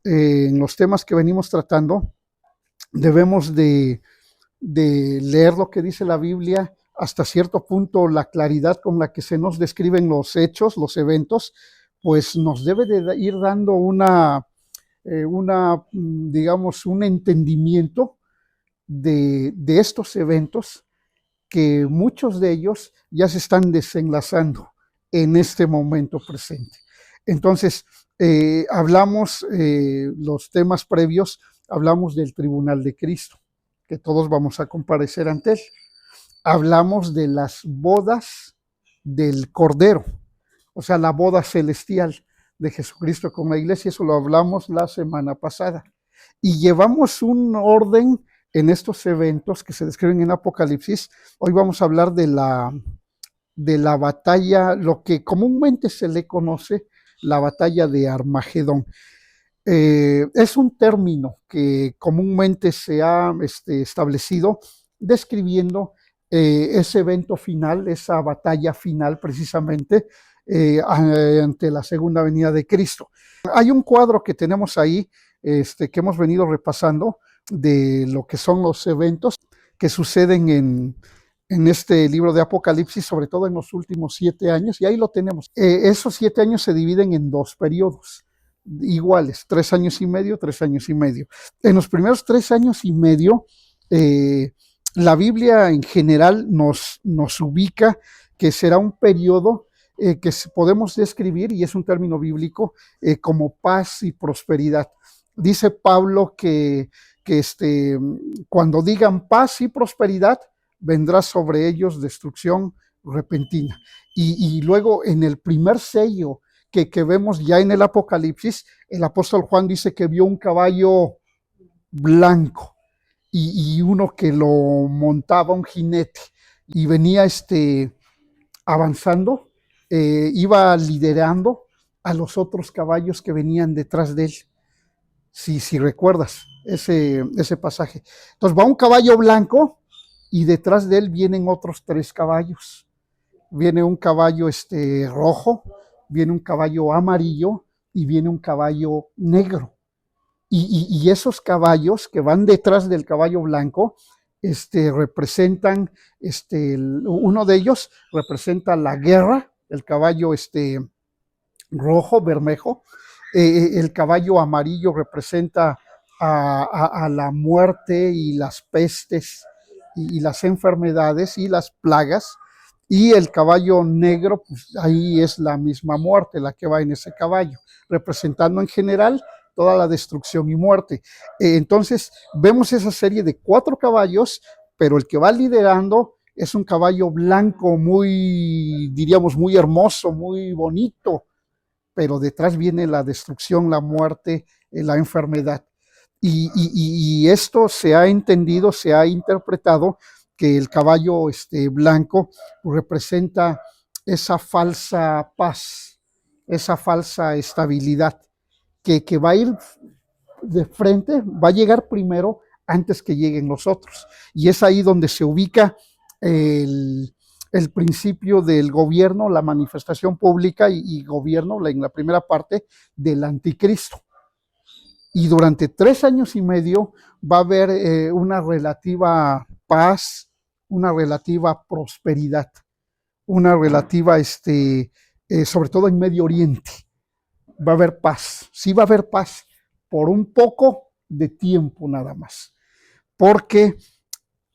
en los temas que venimos tratando, debemos de leer lo que dice la Biblia, hasta cierto punto la claridad con la que se nos describen los hechos, los eventos, pues nos debe de ir dando digamos, un entendimiento de estos eventos, que muchos de ellos ya se están desenlazando en este momento presente. Entonces, hablamos, los temas previos, hablamos del tribunal de Cristo, que todos vamos a comparecer ante él. Hablamos de las bodas del Cordero, o sea, la boda celestial de Jesucristo con la iglesia. Eso lo hablamos la semana pasada. Y llevamos un orden en estos eventos que se describen en Apocalipsis. Hoy vamos a hablar de la batalla, lo que comúnmente se le conoce, la batalla de Armagedón. Es un término que comúnmente se ha establecido describiendo ese evento final, esa batalla final precisamente ante la segunda venida de Cristo. Hay un cuadro que tenemos ahí, que hemos venido repasando, de lo que son los eventos que suceden en este libro de Apocalipsis, sobre todo en los últimos 7 años, y ahí lo tenemos. Esos 7 años se dividen en 2 periodos iguales, 3 años y medio, 3 años y medio. En los primeros 3 años y medio, la Biblia en general nos ubica que será un periodo que podemos describir, y es un término bíblico, como paz y prosperidad. Dice Pablo que cuando digan paz y prosperidad, vendrá sobre ellos destrucción repentina. Y luego en el primer sello que vemos ya en el Apocalipsis, el apóstol Juan dice que vio un caballo blanco y uno que lo montaba un jinete, y venía avanzando, iba liderando a los otros caballos que venían detrás de él. Si recuerdas ese pasaje. Entonces va un caballo blanco y detrás de él vienen otros 3 caballos. Viene un caballo rojo, viene un caballo amarillo y viene un caballo negro. Y esos caballos que van detrás del caballo blanco representan, uno de ellos representa la guerra, el caballo rojo, bermejo. El caballo amarillo representa a la muerte y las pestes y las enfermedades y las plagas, y el caballo negro, pues ahí es la misma muerte la que va en ese caballo, representando en general toda la destrucción y muerte. Entonces vemos esa serie de 4 caballos, pero el que va liderando es un caballo blanco muy, diríamos, muy hermoso, muy bonito, pero detrás viene la destrucción, la muerte, la enfermedad. Y esto se ha entendido, se ha interpretado que el caballo blanco representa esa falsa paz, esa falsa estabilidad, que va a ir de frente, va a llegar primero antes que lleguen los otros. Y es ahí donde se ubica el principio del gobierno, la manifestación pública y gobierno, en la primera parte del anticristo. Y durante 3 años y medio va a haber una relativa paz, una relativa prosperidad, una relativa, sobre todo en Medio Oriente, va a haber paz. Sí va a haber paz por un poco de tiempo nada más, porque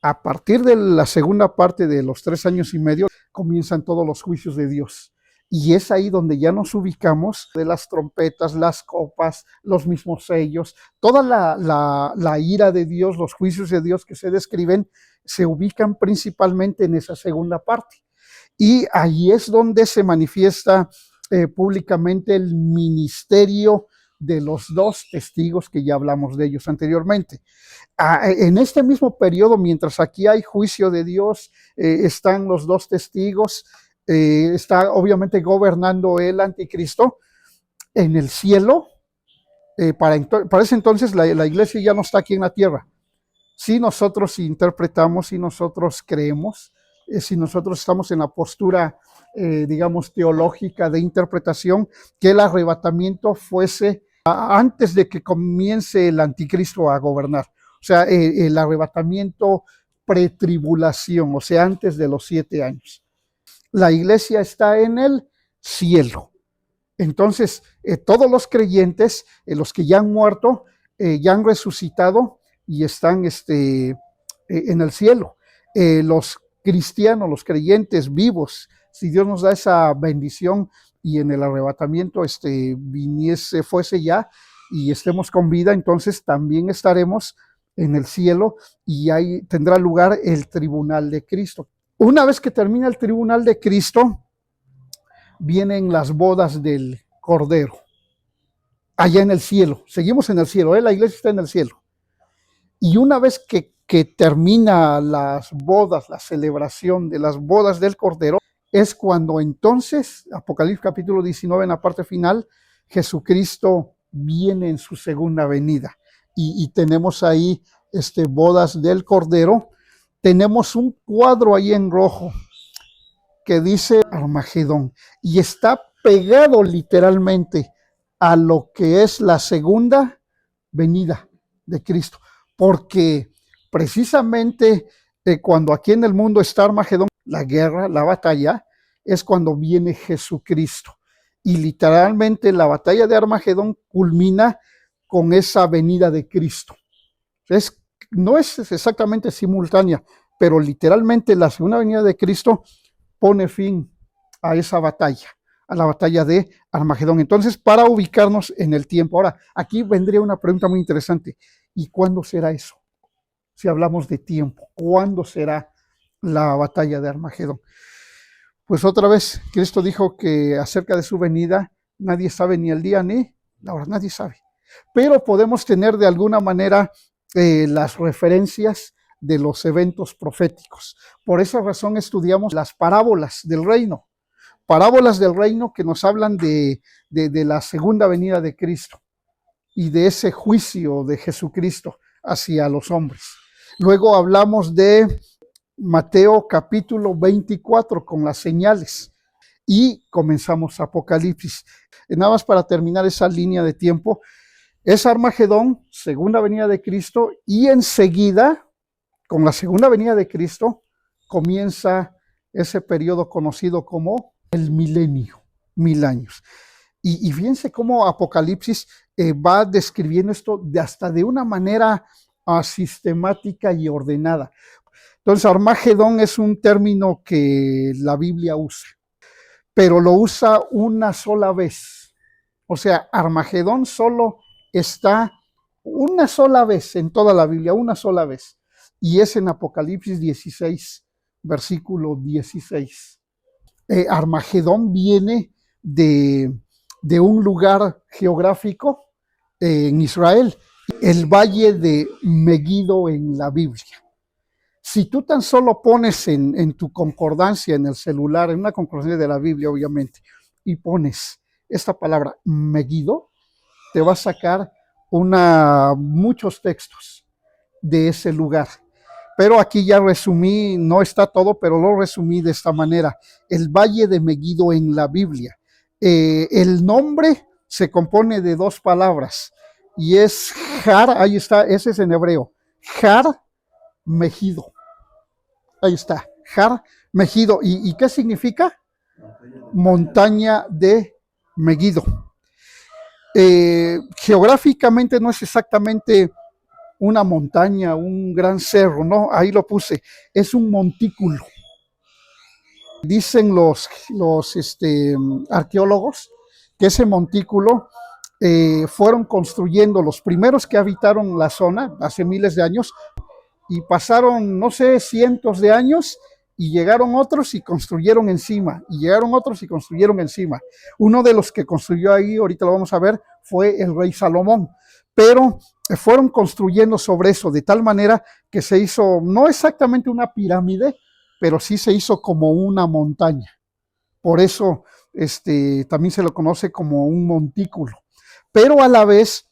a partir de la segunda parte de los 3 años y medio comienzan todos los juicios de Dios. Y es ahí donde ya nos ubicamos de las trompetas, las copas, los mismos sellos, toda la ira de Dios, los juicios de Dios que se describen, se ubican principalmente en esa segunda parte. Y ahí es donde se manifiesta públicamente el ministerio de los 2 testigos que ya hablamos de ellos anteriormente. En este mismo periodo, mientras aquí hay juicio de Dios, están los 2 testigos, está obviamente gobernando el anticristo en el cielo. Para ese entonces la iglesia ya no está aquí en la tierra. Si nosotros interpretamos, si nosotros creemos, si nosotros estamos en la postura, digamos, teológica de interpretación, que el arrebatamiento fuese antes de que comience el anticristo a gobernar. O sea, el arrebatamiento pretribulación, o sea, antes de los 7 años. La iglesia está en el cielo. Entonces, todos los creyentes, los que ya han muerto, ya han resucitado y están en el cielo. Los cristianos, los creyentes vivos, si Dios nos da esa bendición y en el arrebatamiento fuese ya y estemos con vida, entonces también estaremos en el cielo y ahí tendrá lugar el tribunal de Cristo. Una vez que termina el tribunal de Cristo, vienen las bodas del Cordero, allá en el cielo. Seguimos en el cielo, la iglesia está en el cielo. Y una vez que termina las bodas, la celebración de las bodas del Cordero, es cuando entonces, Apocalipsis capítulo 19, en la parte final, Jesucristo viene en su segunda venida. Y tenemos ahí bodas del Cordero. Tenemos un cuadro ahí en rojo que dice Armagedón y está pegado literalmente a lo que es la segunda venida de Cristo, porque precisamente cuando aquí en el mundo está Armagedón, la guerra, la batalla, es cuando viene Jesucristo. Y literalmente la batalla de Armagedón culmina con esa venida de Cristo. No es exactamente simultánea, pero literalmente la segunda venida de Cristo pone fin a esa batalla, a la batalla de Armagedón. Entonces, para ubicarnos en el tiempo. Ahora, aquí vendría una pregunta muy interesante. ¿Y cuándo será eso? Si hablamos de tiempo, ¿cuándo será la batalla de Armagedón? Pues otra vez, Cristo dijo que acerca de su venida, nadie sabe ni el día ni la hora, nadie sabe. Pero podemos tener de alguna manera las referencias de los eventos proféticos. Por esa razón estudiamos las parábolas del reino que nos hablan de la segunda venida de Cristo y de ese juicio de Jesucristo hacia los hombres. Luego hablamos de Mateo capítulo 24 con las señales y comenzamos Apocalipsis. Nada más para terminar esa línea de tiempo, es Armagedón, segunda venida de Cristo, y enseguida, con la segunda venida de Cristo, comienza ese periodo conocido como el milenio, 1000 años. Y fíjense cómo Apocalipsis va describiendo esto hasta de una manera sistemática y ordenada. Entonces, Armagedón es un término que la Biblia usa, pero lo usa una sola vez. O sea, Armagedón solo está una sola vez en toda la Biblia, una sola vez. Y es en Apocalipsis 16, versículo 16. Armagedón viene de un lugar geográfico en Israel, el valle de Megiddo en la Biblia. Si tú tan solo pones en tu concordancia, en el celular, en una concordancia de la Biblia, obviamente, y pones esta palabra Megiddo, te va a sacar muchos textos de ese lugar. Pero aquí ya resumí, no está todo, pero lo resumí de esta manera. El valle de Megiddo en la Biblia. El nombre se compone de 2 palabras y es Har, ahí está, ese es en hebreo, Har Megiddo. Ahí está, Har Megiddo. ¿Y qué significa? Montaña de Megiddo. Geográficamente no es exactamente una montaña, un gran cerro, no, ahí lo puse, es un montículo. Dicen los arqueólogos que ese montículo fueron construyendo los primeros que habitaron la zona hace miles de años y pasaron, no sé, cientos de años y llegaron otros y construyeron encima, y llegaron otros y construyeron encima. Uno de los que construyó ahí, ahorita lo vamos a ver, fue el rey Salomón, pero fueron construyendo sobre eso de tal manera que se hizo, no exactamente una pirámide, pero sí se hizo como una montaña. Por eso también se lo conoce como un montículo. Pero a la vez,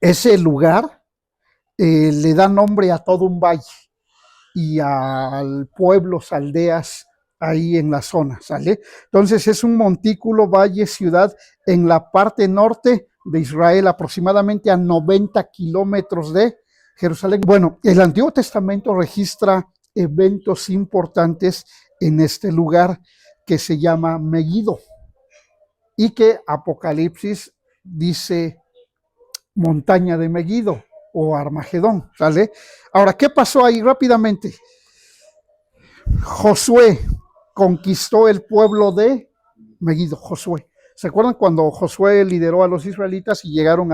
ese lugar le da nombre a todo un valle y a pueblos, aldeas ahí en la zona, ¿sale? Entonces es un montículo, valle, ciudad en la parte norte de Israel, aproximadamente a 90 kilómetros de Jerusalén. Bueno, el Antiguo Testamento registra eventos importantes en este lugar que se llama Megiddo y que Apocalipsis dice montaña de Megiddo o Armagedón, ¿sale? Ahora, ¿qué pasó ahí rápidamente? Josué conquistó el pueblo de Megiddo, Josué. ¿Se acuerdan cuando Josué lideró a los israelitas y llegaron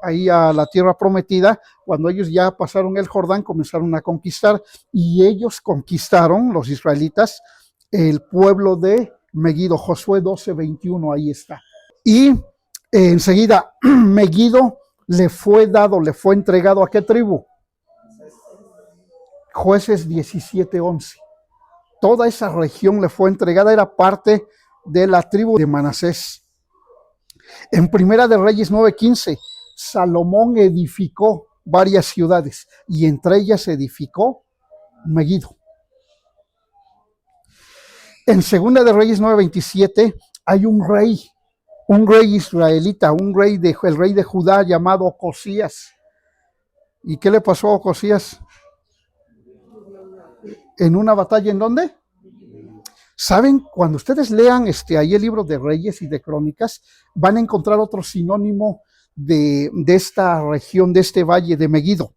ahí a la tierra prometida? Cuando ellos ya pasaron el Jordán, comenzaron a conquistar y ellos conquistaron, los israelitas, el pueblo de Megiddo, Josué 12:21, ahí está. Y enseguida Megiddo le fue entregado ¿a qué tribu? Jueces 17:11. Toda esa región le fue entregada, era parte de la tribu de Manasés. En Primera de Reyes 9:15, Salomón edificó varias ciudades y entre ellas edificó Megiddo. En Segunda de Reyes 9:27 hay un rey israelita, el rey de Judá llamado Ocosías. ¿Y qué le pasó a Ocosías? En una batalla, ¿en dónde? ¿Saben? Cuando ustedes lean ahí el libro de Reyes y de Crónicas, van a encontrar otro sinónimo de esta región, de este valle de Megiddo.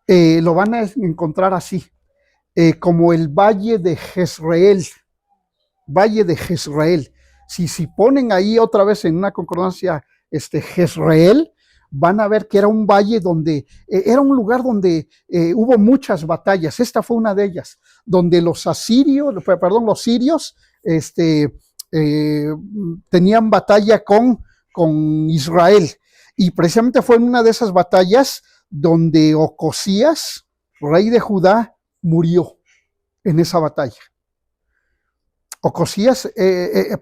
Lo van a encontrar así, como el valle de Jezreel. Valle de Jezreel. Si ponen ahí otra vez en una concordancia Jezreel, van a ver que era un valle donde, era un lugar donde hubo muchas batallas. Esta fue una de ellas, donde los sirios tenían batalla con Israel. Y precisamente fue en una de esas batallas donde Ocosías, rey de Judá, murió en esa batalla. Ocosías,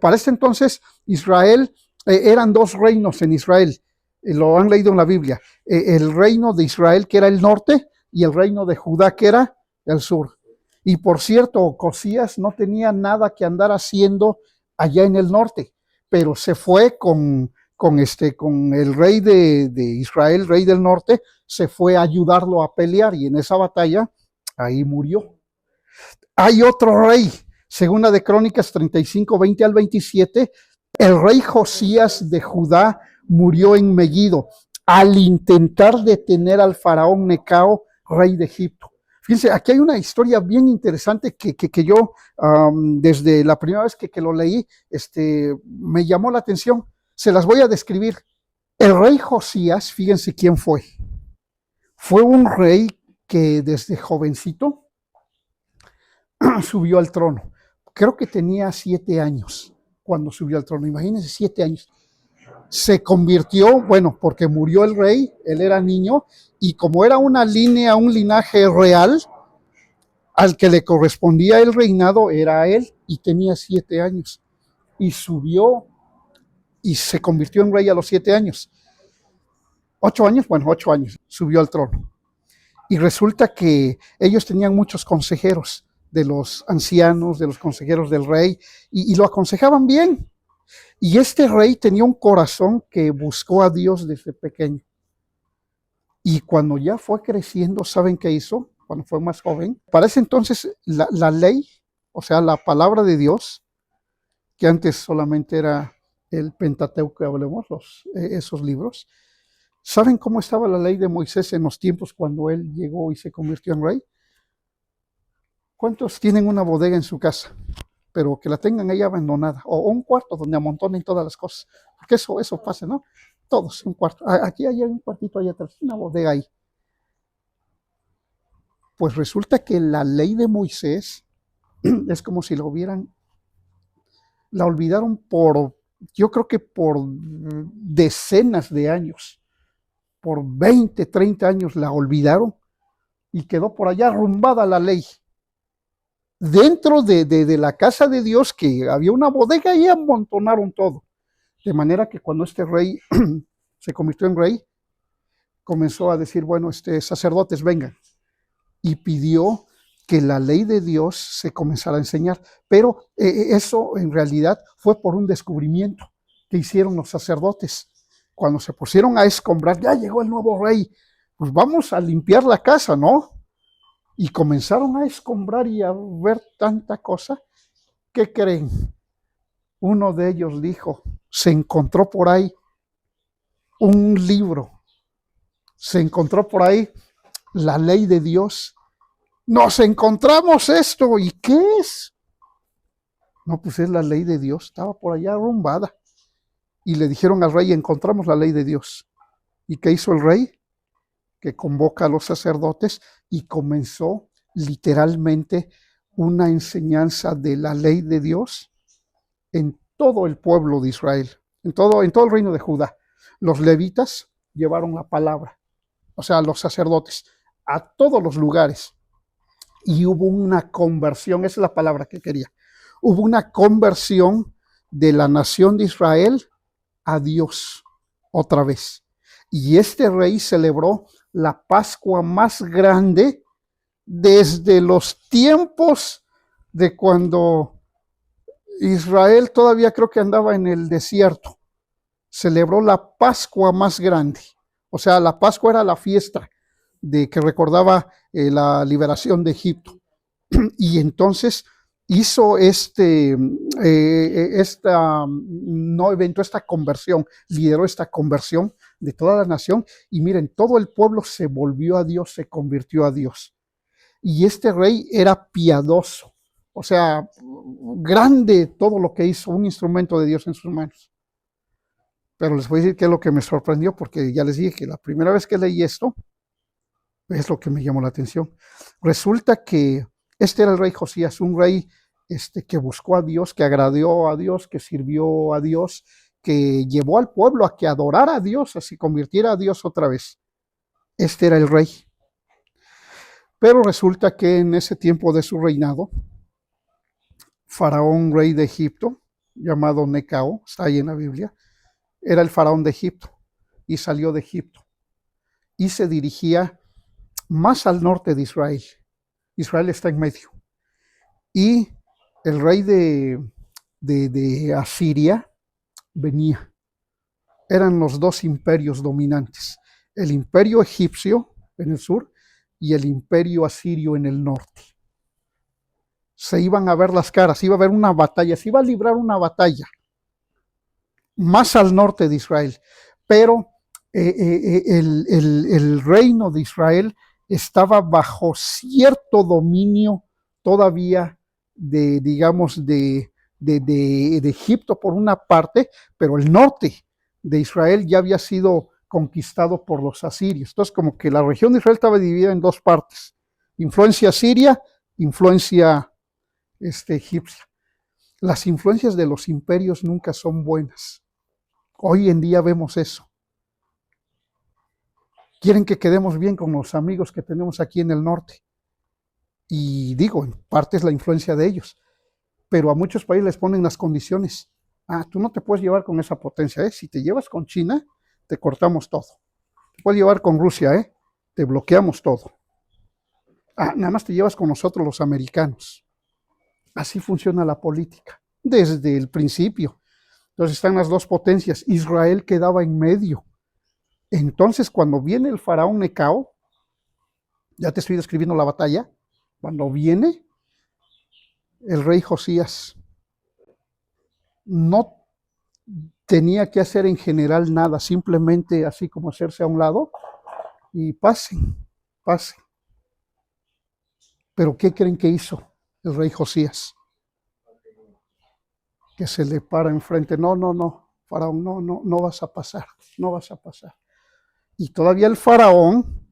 para este entonces Israel, eran dos reinos en Israel, lo han leído en la Biblia, el reino de Israel que era el norte y el reino de Judá que era el sur. Y por cierto, Ocosías no tenía nada que andar haciendo allá en el norte, pero se fue con el rey de Israel, rey del norte, se fue a ayudarlo a pelear y en esa batalla ahí murió. Hay otro rey, Segunda de Crónicas 35:20 al 27, el rey Josías de Judá murió en Megiddo al intentar detener al faraón Necao, rey de Egipto. Fíjense, aquí hay una historia bien interesante que yo, desde la primera vez que lo leí, me llamó la atención. Se las voy a describir. El rey Josías, fíjense quién fue. Fue un rey que desde jovencito subió al trono. Creo que tenía 7 años cuando subió al trono. Imagínense, 7 años. Se convirtió, bueno, porque murió el rey, él era niño, y como era un linaje real, al que le correspondía el reinado era él, y tenía 7 años. Y subió y se convirtió en rey a los 7 años. 8 años, bueno, 8 años, subió al trono. Y resulta que ellos tenían muchos consejeros, de los ancianos, de los consejeros del rey, y lo aconsejaban bien. Y este rey tenía un corazón que buscó a Dios desde pequeño. Y cuando ya fue creciendo, ¿saben qué hizo? Cuando fue más joven, para ese entonces la ley, o sea, la palabra de Dios, que antes solamente era el Pentateuco que hablemos, esos libros. ¿Saben cómo estaba la ley de Moisés en los tiempos cuando él llegó y se convirtió en rey? ¿Cuántos tienen una bodega en su casa, pero que la tengan ahí abandonada? O un cuarto donde amontonen todas las cosas. Porque eso pasa, ¿no? Todos, un cuarto. Aquí hay un cuartito allá atrás, una bodega ahí. Pues resulta que la ley de Moisés es como si la olvidaron yo creo que por decenas de años, por 20, 30 años la olvidaron y quedó por allá arrumbada la ley. Dentro de la casa de Dios, que había una bodega y amontonaron todo. De manera que cuando este rey se convirtió en rey, comenzó a decir, bueno, sacerdotes, vengan. Y pidió que la ley de Dios se comenzara a enseñar. Pero eso en realidad fue por un descubrimiento que hicieron los sacerdotes. cuando se pusieron a escombrar, ya llegó el nuevo rey, pues vamos a limpiar la casa, ¿no? Y comenzaron a escombrar y a ver tanta cosa. ¿Qué creen? Uno de ellos dijo, se encontró por ahí un libro, se encontró por ahí la ley de Dios. Nos encontramos esto, ¿y qué es? No, pues es la ley de Dios, estaba por allá arrumbada. Y le dijeron al rey, encontramos la ley de Dios. ¿Y qué hizo el rey? Que convoca a los sacerdotes y comenzó literalmente una enseñanza de la ley de Dios en todo el pueblo de Israel, en todo el reino de Judá. Los levitas llevaron la palabra, o sea, los sacerdotes, a todos los lugares. Y hubo una conversión, esa es la palabra que quería. Hubo una conversión de la nación de Israel a Dios otra vez. Y este rey celebró la Pascua más grande desde los tiempos de cuando Israel todavía creo que andaba en el desierto. Celebró la Pascua más grande. O sea, la Pascua era la fiesta de que recordaba la liberación de Egipto. Y entonces hizo esta conversión, lideró esta conversión de toda la nación. Y miren, todo el pueblo se volvió a Dios, se convirtió a Dios. Y este rey era piadoso, o sea, grande todo lo que hizo, un instrumento de Dios en sus manos. Pero les voy a decir qué es lo que me sorprendió, porque ya les dije que la primera vez que leí esto, es lo que me llamó la atención. Resulta que este era el rey Josías, un rey que buscó a Dios, que agradó a Dios, que sirvió a Dios, que llevó al pueblo a que adorara a Dios, a se convirtiera a Dios otra vez. Este era el rey. Pero resulta que en ese tiempo de su reinado, Faraón, rey de Egipto, llamado Necao, está ahí en la Biblia, era el faraón de Egipto y salió de Egipto y se dirigía más al norte de Israel. Israel está en medio. Y el rey de Asiria venía. Eran los dos imperios dominantes, el imperio egipcio en el sur y el imperio asirio en el norte. Se iban a ver las caras, iba a haber una batalla, se iba a librar una batalla más al norte de Israel, pero el reino de Israel estaba bajo cierto dominio todavía de Egipto por una parte, pero el norte de Israel ya había sido conquistado por los asirios. Entonces, como que la región de Israel estaba dividida en dos partes, influencia asiria, influencia egipcia. Las influencias de los imperios nunca son buenas. Hoy en día vemos eso. Quieren que quedemos bien con los amigos que tenemos aquí en el norte. Y digo, en parte es la influencia de ellos. Pero a muchos países les ponen las condiciones. Tú no te puedes llevar con esa potencia, ¿eh? Si te llevas con China, te cortamos todo. Te puedes llevar con Rusia, ¿eh? Te bloqueamos todo. Nada más te llevas con nosotros los americanos. Así funciona la política, desde el principio. Entonces están las dos potencias. Israel quedaba en medio. Entonces, cuando viene el faraón Necao, ya te estoy describiendo la batalla, cuando viene el rey Josías, no tenía que hacer en general nada, simplemente así como hacerse a un lado y pasen. Pero ¿qué creen que hizo el rey Josías? Que se le para enfrente. No, faraón, no vas a pasar, no vas a pasar. Y todavía el faraón,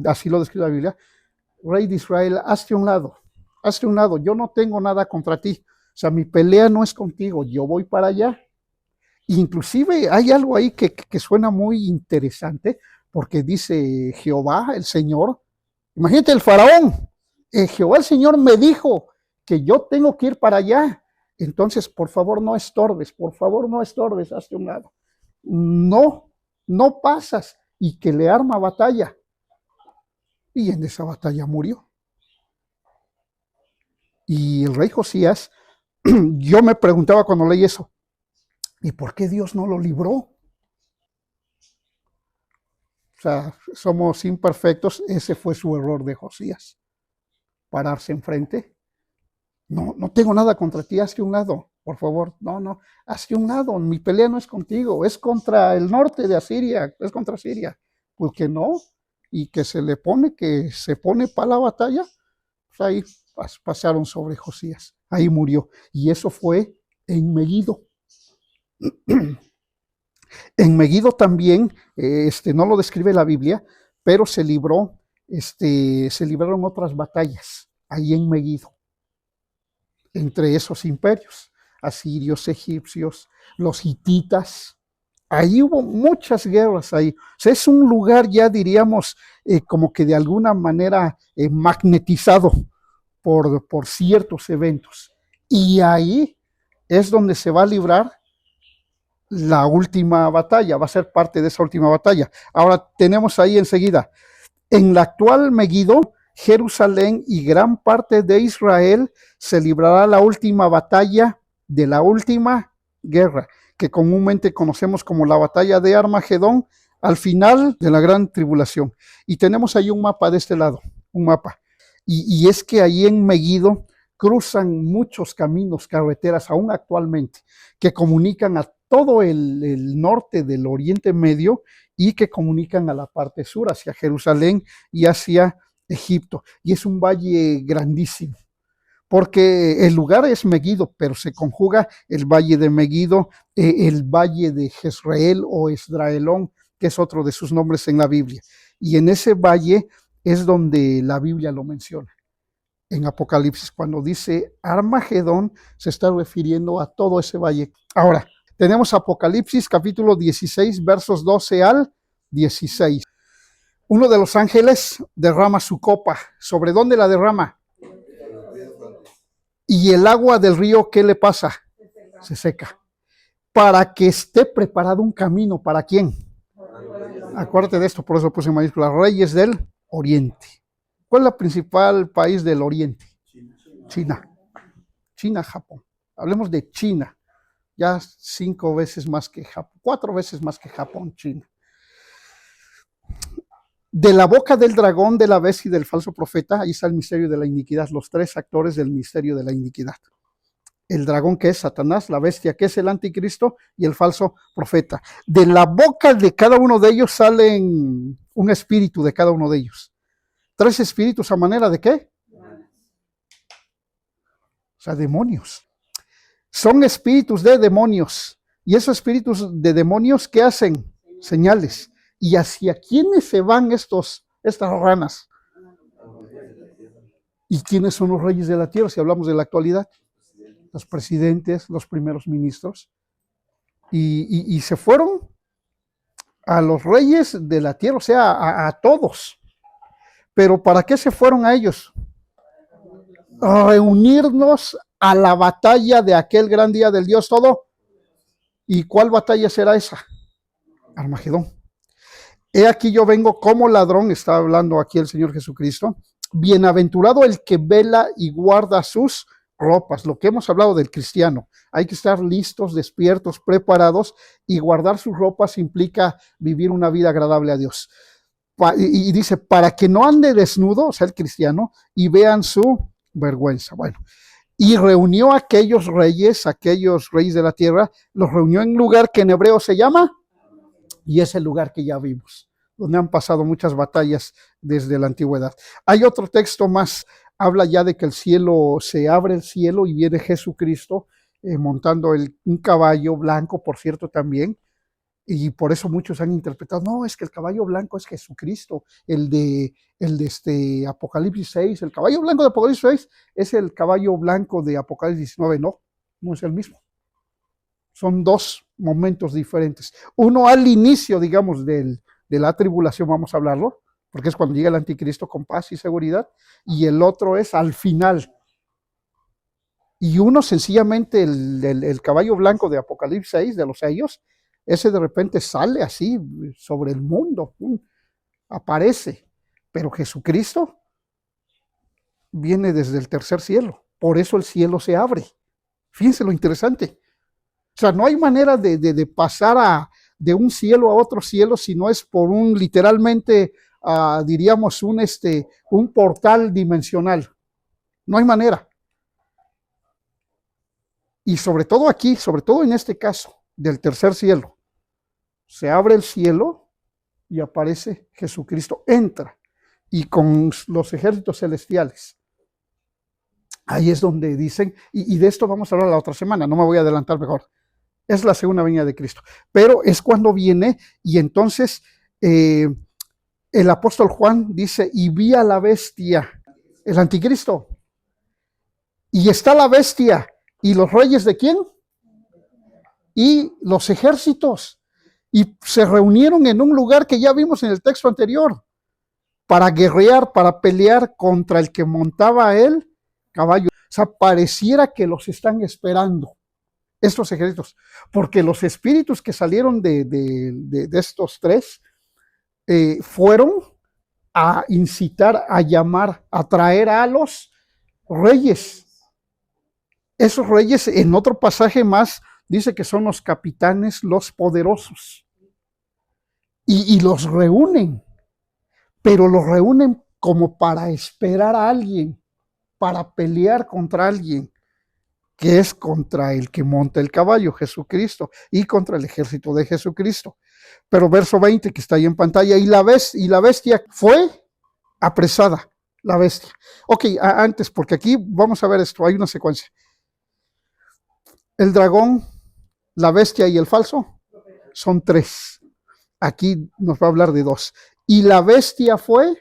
así lo describe la Biblia, rey de Israel, hazte un lado, yo no tengo nada contra ti, o sea, mi pelea no es contigo, yo voy para allá. Inclusive hay algo ahí que suena muy interesante, porque dice Jehová, el Señor, imagínate el faraón, Jehová el Señor me dijo que yo tengo que ir para allá, entonces por favor no estorbes, hazte un lado. No pasas, y que le arma batalla. Y en esa batalla murió. Y el rey Josías, yo me preguntaba cuando leí eso, ¿y por qué Dios no lo libró? O sea, somos imperfectos. Ese fue su error de Josías. Pararse enfrente. No, no tengo nada contra ti, hazte un lado, por favor. No, no, hazte un lado. Mi pelea no es contigo, es contra el norte de Asiria, es contra Siria. Pues que no, y que se pone para la batalla, pues ahí pasaron sobre Josías. Ahí murió. Y eso fue en Megiddo. En Megiddo también, no lo describe la Biblia, pero se libraron otras batallas ahí en Megiddo, entre esos imperios, asirios, egipcios, los hititas. Ahí hubo muchas guerras ahí. O sea, es un lugar ya diríamos como que de alguna manera magnetizado por ciertos eventos. Y ahí es donde se va a librar la última batalla, va a ser parte de esa última batalla. Ahora tenemos ahí enseguida, en la actual Megiddo, Jerusalén y gran parte de Israel se librará la última batalla de la última guerra, que comúnmente conocemos como la batalla de Armagedón, al final de la gran tribulación. Y tenemos ahí un mapa de este lado, un mapa. Y es que ahí en Megiddo cruzan muchos caminos, carreteras, aún actualmente, que comunican a todo el norte del Oriente Medio y que comunican a la parte sur, hacia Jerusalén y hacia Egipto. Y es un valle grandísimo, porque el lugar es Megiddo, pero se conjuga el valle de Megiddo, el valle de Jezreel o Esdraelón, que es otro de sus nombres en la Biblia. Y en ese valle es donde la Biblia lo menciona. En Apocalipsis, cuando dice Armagedón, se está refiriendo a todo ese valle. Ahora, tenemos Apocalipsis capítulo 16, versos 12 al 16. Uno de los ángeles derrama su copa. ¿Sobre dónde la derrama? Y el agua del río, ¿qué le pasa? Se seca. Para que esté preparado un camino. ¿Para quién? Acuérdate de esto, por eso puse mayúsculas. Reyes del Oriente. ¿Cuál es el principal país del Oriente? China. China, Japón. Hablemos de China. Ya 5 veces más que Japón, 4 veces más que Japón, China. De la boca del dragón, de la bestia y del falso profeta, ahí está el misterio de la iniquidad, los 3 actores del misterio de la iniquidad. El dragón, que es Satanás, la bestia, que es el anticristo, y el falso profeta. De la boca de cada uno de ellos salen un espíritu de cada uno de ellos. 3 espíritus a manera de ¿qué? O sea, demonios. Son espíritus de demonios. Y esos espíritus de demonios, ¿qué hacen? Señales. ¿Y hacia quiénes se van estas ranas? ¿Y quiénes son los reyes de la tierra si hablamos de la actualidad? Los presidentes, los primeros ministros. Y se fueron a los reyes de la tierra, o sea, a todos. ¿Pero para qué se fueron a ellos? A reunirnos a la batalla de aquel gran día del Dios todo. ¿Y cuál batalla será esa? Armagedón. He aquí yo vengo como ladrón, está hablando aquí el Señor Jesucristo. Bienaventurado el que vela y guarda sus ropas, lo que hemos hablado del cristiano. Hay que estar listos, despiertos, preparados, y guardar sus ropas implica vivir una vida agradable a Dios. Y dice, para que no ande desnudo, o sea, el cristiano, y vean su vergüenza. Bueno, y reunió a aquellos reyes de la tierra, los reunió en un lugar que en hebreo se llama, y es el lugar que ya vimos, donde han pasado muchas batallas desde la antigüedad. Hay otro texto más, habla ya de que el cielo, se abre el cielo y viene Jesucristo montando un caballo blanco, por cierto, también, y por eso muchos han interpretado, no, es que el caballo blanco es Jesucristo, el de Apocalipsis 6, el caballo blanco de Apocalipsis 6 es el caballo blanco de Apocalipsis 19, no es el mismo. Son 2 momentos diferentes. Uno al inicio, digamos, de la tribulación, vamos a hablarlo, porque es cuando llega el anticristo con paz y seguridad, y el otro es al final. Y uno sencillamente, el caballo blanco de Apocalipsis 6, de los sellos, ese de repente sale así sobre el mundo, aparece. Pero Jesucristo viene desde el tercer cielo, por eso el cielo se abre. Fíjense lo interesante. O sea, no hay manera de pasar de un cielo a otro cielo si no es por un, literalmente, diríamos, un portal dimensional. No hay manera. Y sobre todo aquí, sobre todo en este caso, del tercer cielo, se abre el cielo y aparece Jesucristo, entra, y con los ejércitos celestiales. Ahí es donde dicen, y de esto vamos a hablar la otra semana, no me voy a adelantar mejor. Es la segunda venida de Cristo. Pero es cuando viene, y entonces el apóstol Juan dice, y vi a la bestia, el anticristo. Y está la bestia, y los reyes ¿de quién? Y los ejércitos. Y se reunieron en un lugar que ya vimos en el texto anterior, para guerrear, para pelear contra el que montaba el caballo. O sea, pareciera que los están esperando estos ejércitos, porque los espíritus que salieron de estos tres fueron a incitar, a llamar, a traer a los reyes. Esos reyes, en otro pasaje más, dice que son los capitanes, los poderosos. Y los reúnen, pero los reúnen como para esperar a alguien, para pelear contra alguien, que es contra el que monta el caballo, Jesucristo, y contra el ejército de Jesucristo. Pero verso 20 que está ahí en pantalla, y la bestia fue apresada, la bestia. Ok, antes, porque aquí vamos a ver esto, hay una secuencia. El dragón, la bestia y el falso son tres. Aquí nos va a hablar de dos. Y la bestia fue,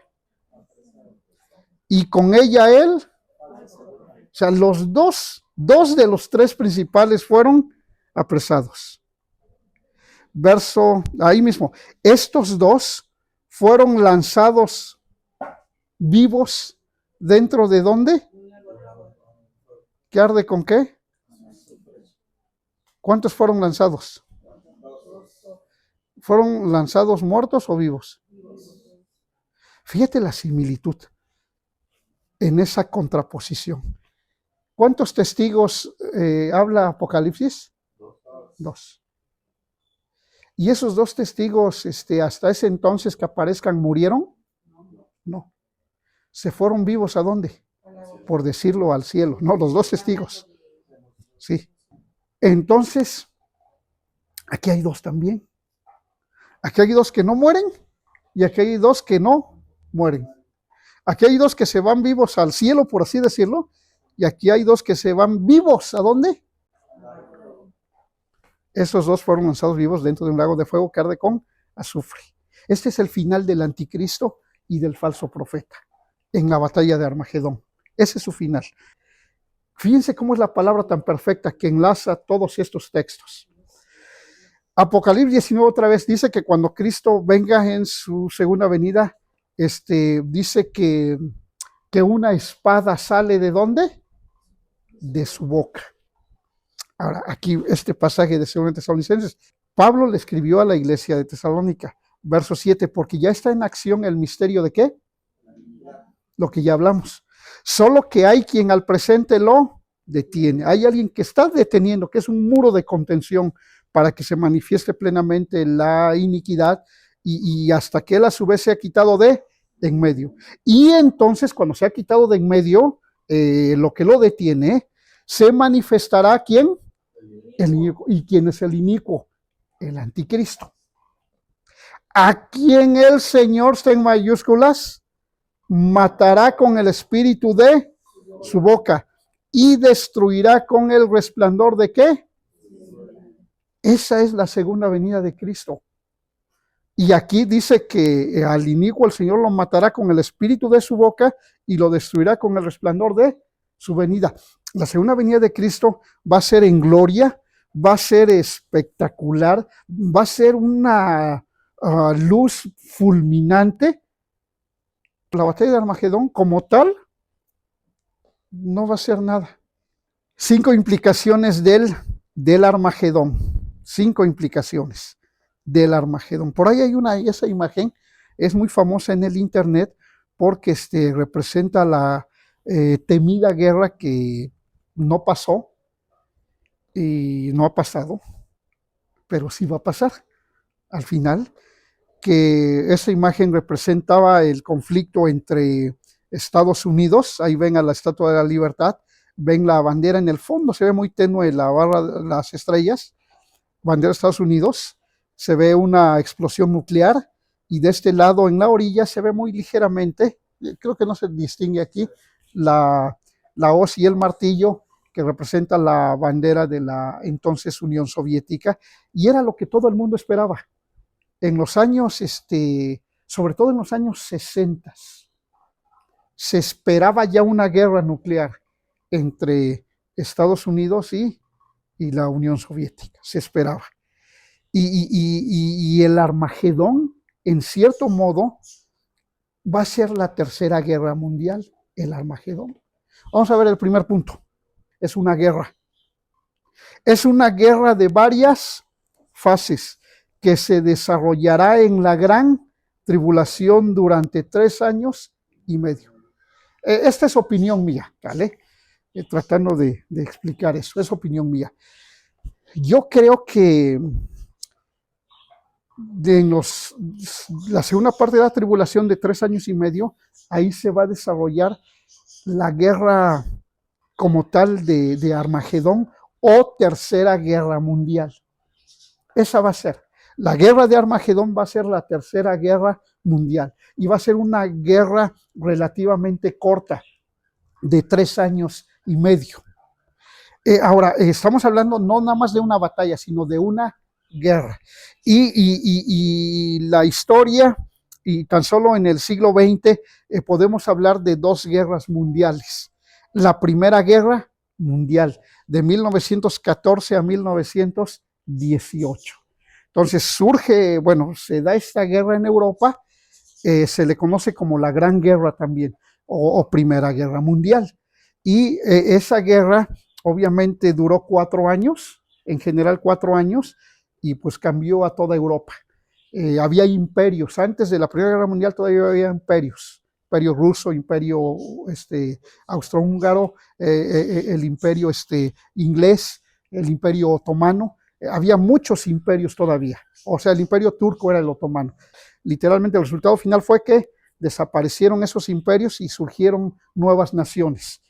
y con ella él, o sea, los dos de los tres principales fueron apresados. Verso, ahí mismo, estos dos fueron lanzados vivos dentro de ¿dónde? ¿Qué arde con qué? ¿Cuántos fueron lanzados? ¿Fueron lanzados muertos o vivos? Fíjate la similitud en esa contraposición. ¿Cuántos testigos habla Apocalipsis? Dos. ¿Y esos dos testigos hasta ese entonces que aparezcan murieron? No. ¿Se fueron vivos a dónde? Por decirlo, al cielo. No, los dos testigos. Sí. Entonces, aquí hay dos también. Aquí hay dos que no mueren y aquí hay dos que no mueren. Aquí hay dos que se van vivos al cielo, por así decirlo, y aquí hay dos que se van vivos. ¿A dónde? Esos dos fueron lanzados vivos dentro de un lago de fuego que arde con azufre. Este es el final del anticristo y del falso profeta en la batalla de Armagedón. Ese es su final. Fíjense cómo es la palabra tan perfecta que enlaza todos estos textos. Apocalipsis 19 otra vez dice que cuando Cristo venga en su segunda venida, dice que una espada sale ¿de dónde? De su boca. Ahora, aquí este pasaje de 2 Tesalonicenses, Pablo le escribió a la iglesia de Tesalónica, verso 7, porque ya está en acción el misterio ¿de qué? Lo que ya hablamos. Solo que hay quien al presente lo detiene. Hay alguien que está deteniendo, que es un muro de contención para que se manifieste plenamente la iniquidad y hasta que él a su vez se ha quitado de en medio. Y entonces cuando se ha quitado de en medio, lo que lo detiene, se manifestará ¿quién? El inicuo. ¿Y quién es el inicuo? El anticristo. A quien el Señor, está en mayúsculas, matará con el espíritu de su boca y destruirá con el resplandor de ¿qué? Esa es la segunda venida de Cristo. Y aquí dice que al inicuo el Señor lo matará con el espíritu de su boca y lo destruirá con el resplandor de su venida. La segunda venida de Cristo va a ser en gloria, va a ser espectacular, va a ser una luz fulminante. La batalla de Armagedón como tal no va a ser nada. 5 implicaciones del Armagedón. 5 implicaciones del Armagedón. Por ahí hay esa imagen, es muy famosa en el internet porque representa la temida guerra que no pasó y no ha pasado, pero sí va a pasar. al final, que esa imagen representaba el conflicto entre Estados Unidos, ahí ven a la Estatua de la Libertad, ven la bandera en el fondo, se ve muy tenue la barra, las estrellas, bandera de Estados Unidos, se ve una explosión nuclear y de este lado en la orilla se ve muy ligeramente, creo que no se distingue aquí, la hoz y el martillo que representa la bandera de la entonces Unión Soviética, y era lo que todo el mundo esperaba. En los años, sobre todo en los años 60, se esperaba ya una guerra nuclear entre Estados Unidos y la Unión Soviética, se esperaba. Y el Armagedón, en cierto modo, va a ser la tercera guerra mundial, el Armagedón. Vamos a ver el primer punto. Es una guerra. Es una guerra de varias fases que se desarrollará en la gran tribulación durante 3 años y medio. Esta es opinión mía, ¿vale? Tratando de explicar eso, es opinión mía. Yo creo que la segunda parte de la tribulación de 3 años y medio, ahí se va a desarrollar la guerra como tal de Armagedón o tercera guerra mundial. Esa va a ser. La guerra de Armagedón va a ser la tercera guerra mundial y va a ser una guerra relativamente corta, de 3 años y medio. Ahora, estamos hablando no nada más de una batalla, sino de una guerra. Y la historia, y tan solo en el siglo XX, podemos hablar de 2 guerras mundiales. La Primera Guerra Mundial, de 1914 a 1918. Entonces surge, bueno, se da esta guerra en Europa, se le conoce como la Gran Guerra también, o Primera Guerra Mundial. Y esa guerra obviamente duró 4 años, en general 4 años, y pues cambió a toda Europa. Había imperios, antes de la Primera Guerra Mundial todavía había imperios, imperio ruso, imperio austrohúngaro, el imperio inglés, el imperio otomano, había muchos imperios todavía, o sea, el imperio turco era el otomano. Literalmente el resultado final fue que desaparecieron esos imperios y surgieron nuevas naciones.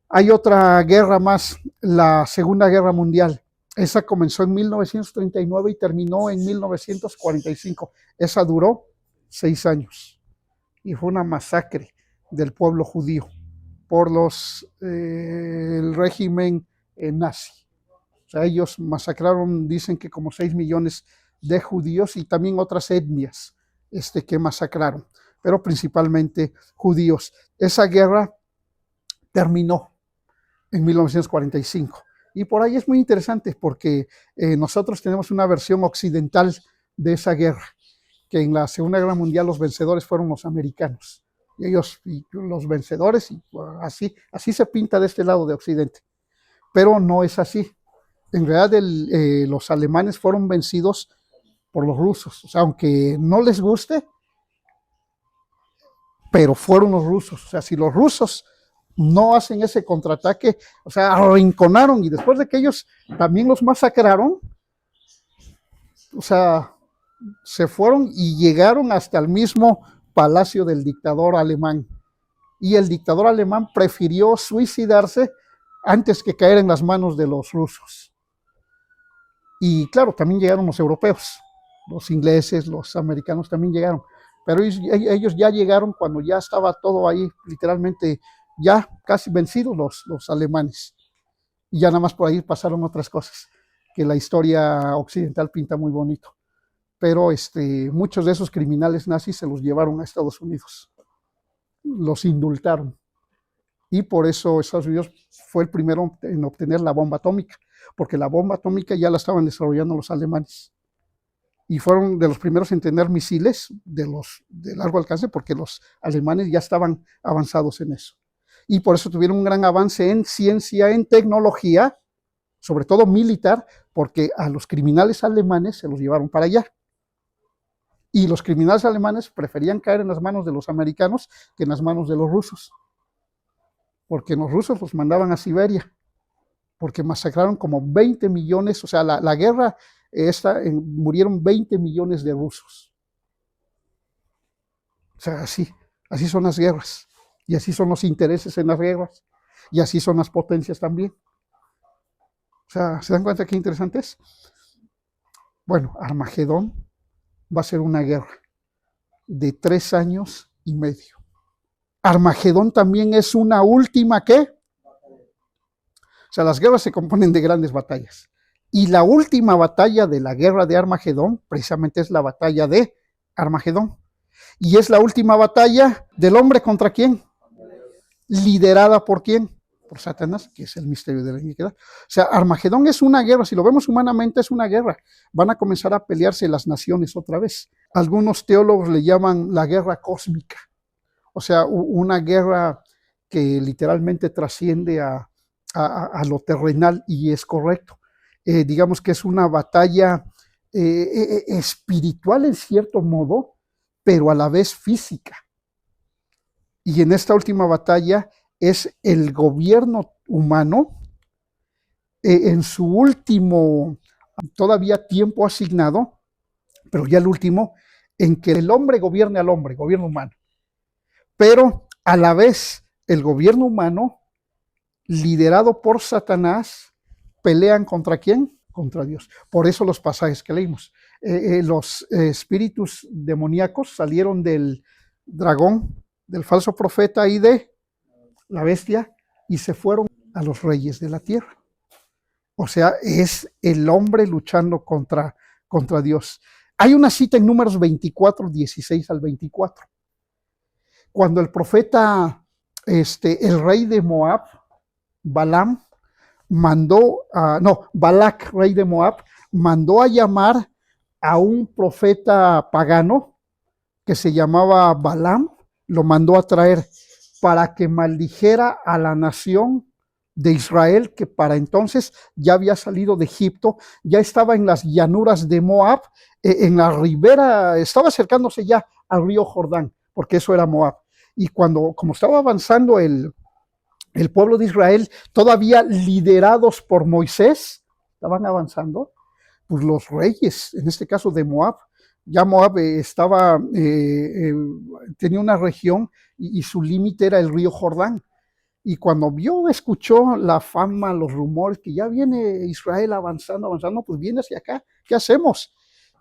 Hay otra guerra más, la Segunda Guerra Mundial. Esa comenzó en 1939 y terminó en 1945. Esa duró 6 años y fue una masacre del pueblo judío por el régimen nazi. O sea, ellos masacraron, dicen que como 6 millones de judíos y también otras etnias que masacraron, pero principalmente judíos. Esa guerra terminó en 1945. Y por ahí es muy interesante porque nosotros tenemos una versión occidental de esa guerra, que en la Segunda Guerra Mundial los vencedores fueron los americanos. Y ellos, los vencedores, y así se pinta de este lado de Occidente. Pero no es así. En realidad los alemanes fueron vencidos por los rusos. O sea, aunque no les guste, pero fueron los rusos. O sea, si los rusos no hacen ese contraataque, o sea, arrinconaron, y después de que ellos también los masacraron, o sea, se fueron y llegaron hasta el mismo palacio del dictador alemán. Y el dictador alemán prefirió suicidarse antes que caer en las manos de los rusos. Y claro, también llegaron los europeos, los ingleses, los americanos también llegaron, pero ellos ya llegaron cuando ya estaba todo ahí, literalmente ya casi vencidos los alemanes. Y ya nada más por ahí pasaron otras cosas que la historia occidental pinta muy bonito. Pero muchos de esos criminales nazis se los llevaron a Estados Unidos, los indultaron. Y por eso Estados Unidos fue el primero en obtener la bomba atómica, porque la bomba atómica ya la estaban desarrollando los alemanes. Y fueron de los primeros en tener misiles de largo alcance, porque los alemanes ya estaban avanzados en eso. Y por eso tuvieron un gran avance en ciencia, en tecnología, sobre todo militar, porque a los criminales alemanes se los llevaron para allá. Y los criminales alemanes preferían caer en las manos de los americanos que en las manos de los rusos, porque los rusos los mandaban a Siberia, porque masacraron como 20 millones, o sea, la guerra murieron 20 millones de rusos. O sea, así son las guerras, y así son los intereses en las guerras, y así son las potencias también. O sea, ¿se dan cuenta qué interesante es? Bueno, Armagedón va a ser una guerra de 3 años y medio. Armagedón también es una última, ¿qué? O sea, las guerras se componen de grandes batallas. Y la última batalla de la guerra de Armagedón, precisamente es la batalla de Armagedón. Y es la última batalla del hombre contra quién. ¿Liderada por quién? Por Satanás, que es el misterio de la iniquidad. O sea, Armagedón es una guerra, si lo vemos humanamente es una guerra. Van a comenzar a pelearse las naciones otra vez. Algunos teólogos le llaman la guerra cósmica. O sea, una guerra que literalmente trasciende a lo terrenal, y es correcto. Digamos que es una batalla espiritual en cierto modo, pero a la vez física. Y en esta última batalla es el gobierno humano en su último, todavía tiempo asignado, pero ya el último, en que el hombre gobierne al hombre, gobierno humano. Pero a la vez el gobierno humano, liderado por Satanás, pelean ¿contra quién? Contra Dios. Por eso los pasajes que leímos. Los espíritus demoníacos salieron del dragón, del falso profeta y de la bestia, y se fueron a los reyes de la tierra. O sea, es el hombre luchando contra Dios. Hay una cita en Números 24, 16 al 24. Cuando el profeta, el rey de Moab, Balac, rey de Moab, mandó a llamar a un profeta pagano que se llamaba Balaam, lo mandó a traer para que maldijera a la nación de Israel, que para entonces ya había salido de Egipto, ya estaba en las llanuras de Moab, en la ribera, estaba acercándose ya al río Jordán, porque eso era Moab. Y como estaba avanzando el pueblo de Israel, todavía liderados por Moisés, estaban avanzando, pues los reyes, en este caso de Moab, ya Moab tenía una región y su límite era el río Jordán. Y cuando escuchó la fama, los rumores, que ya viene Israel avanzando, pues viene hacia acá, ¿qué hacemos?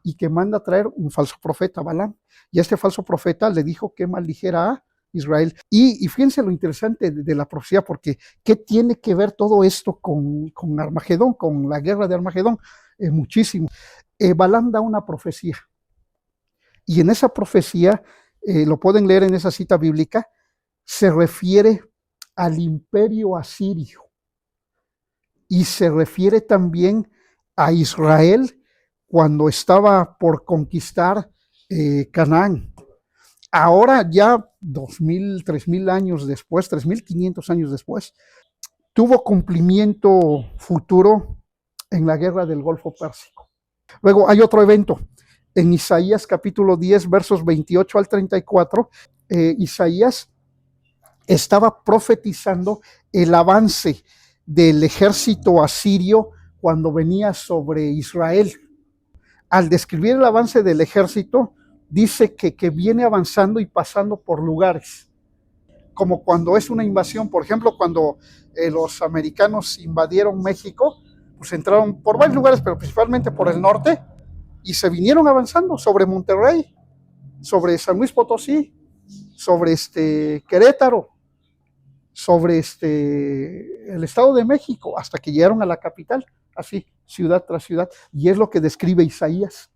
Y que manda a traer un falso profeta, Balaam. Y este falso profeta le dijo que maldijera a Israel. Y fíjense lo interesante de la profecía, porque ¿qué tiene que ver todo esto con Armagedón, con la guerra de Armagedón? Muchísimo. Balaam da una profecía. Y en esa profecía, lo pueden leer en esa cita bíblica, se refiere al imperio asirio y se refiere también a Israel cuando estaba por conquistar Canaán. Ahora ya 2000, 3000 años después, 3500 años después, tuvo cumplimiento futuro en la guerra del Golfo Pérsico. Luego hay otro evento. En Isaías capítulo 10, versos 28 al 34, Isaías estaba profetizando el avance del ejército asirio cuando venía sobre Israel. Al describir el avance del ejército, dice que viene avanzando y pasando por lugares, como cuando es una invasión. Por ejemplo, cuando los americanos invadieron México, pues entraron por varios lugares, pero principalmente por el norte, y se vinieron avanzando sobre Monterrey, sobre San Luis Potosí, sobre Querétaro, sobre el Estado de México, hasta que llegaron a la capital, así, ciudad tras ciudad. Y es lo que describe Isaías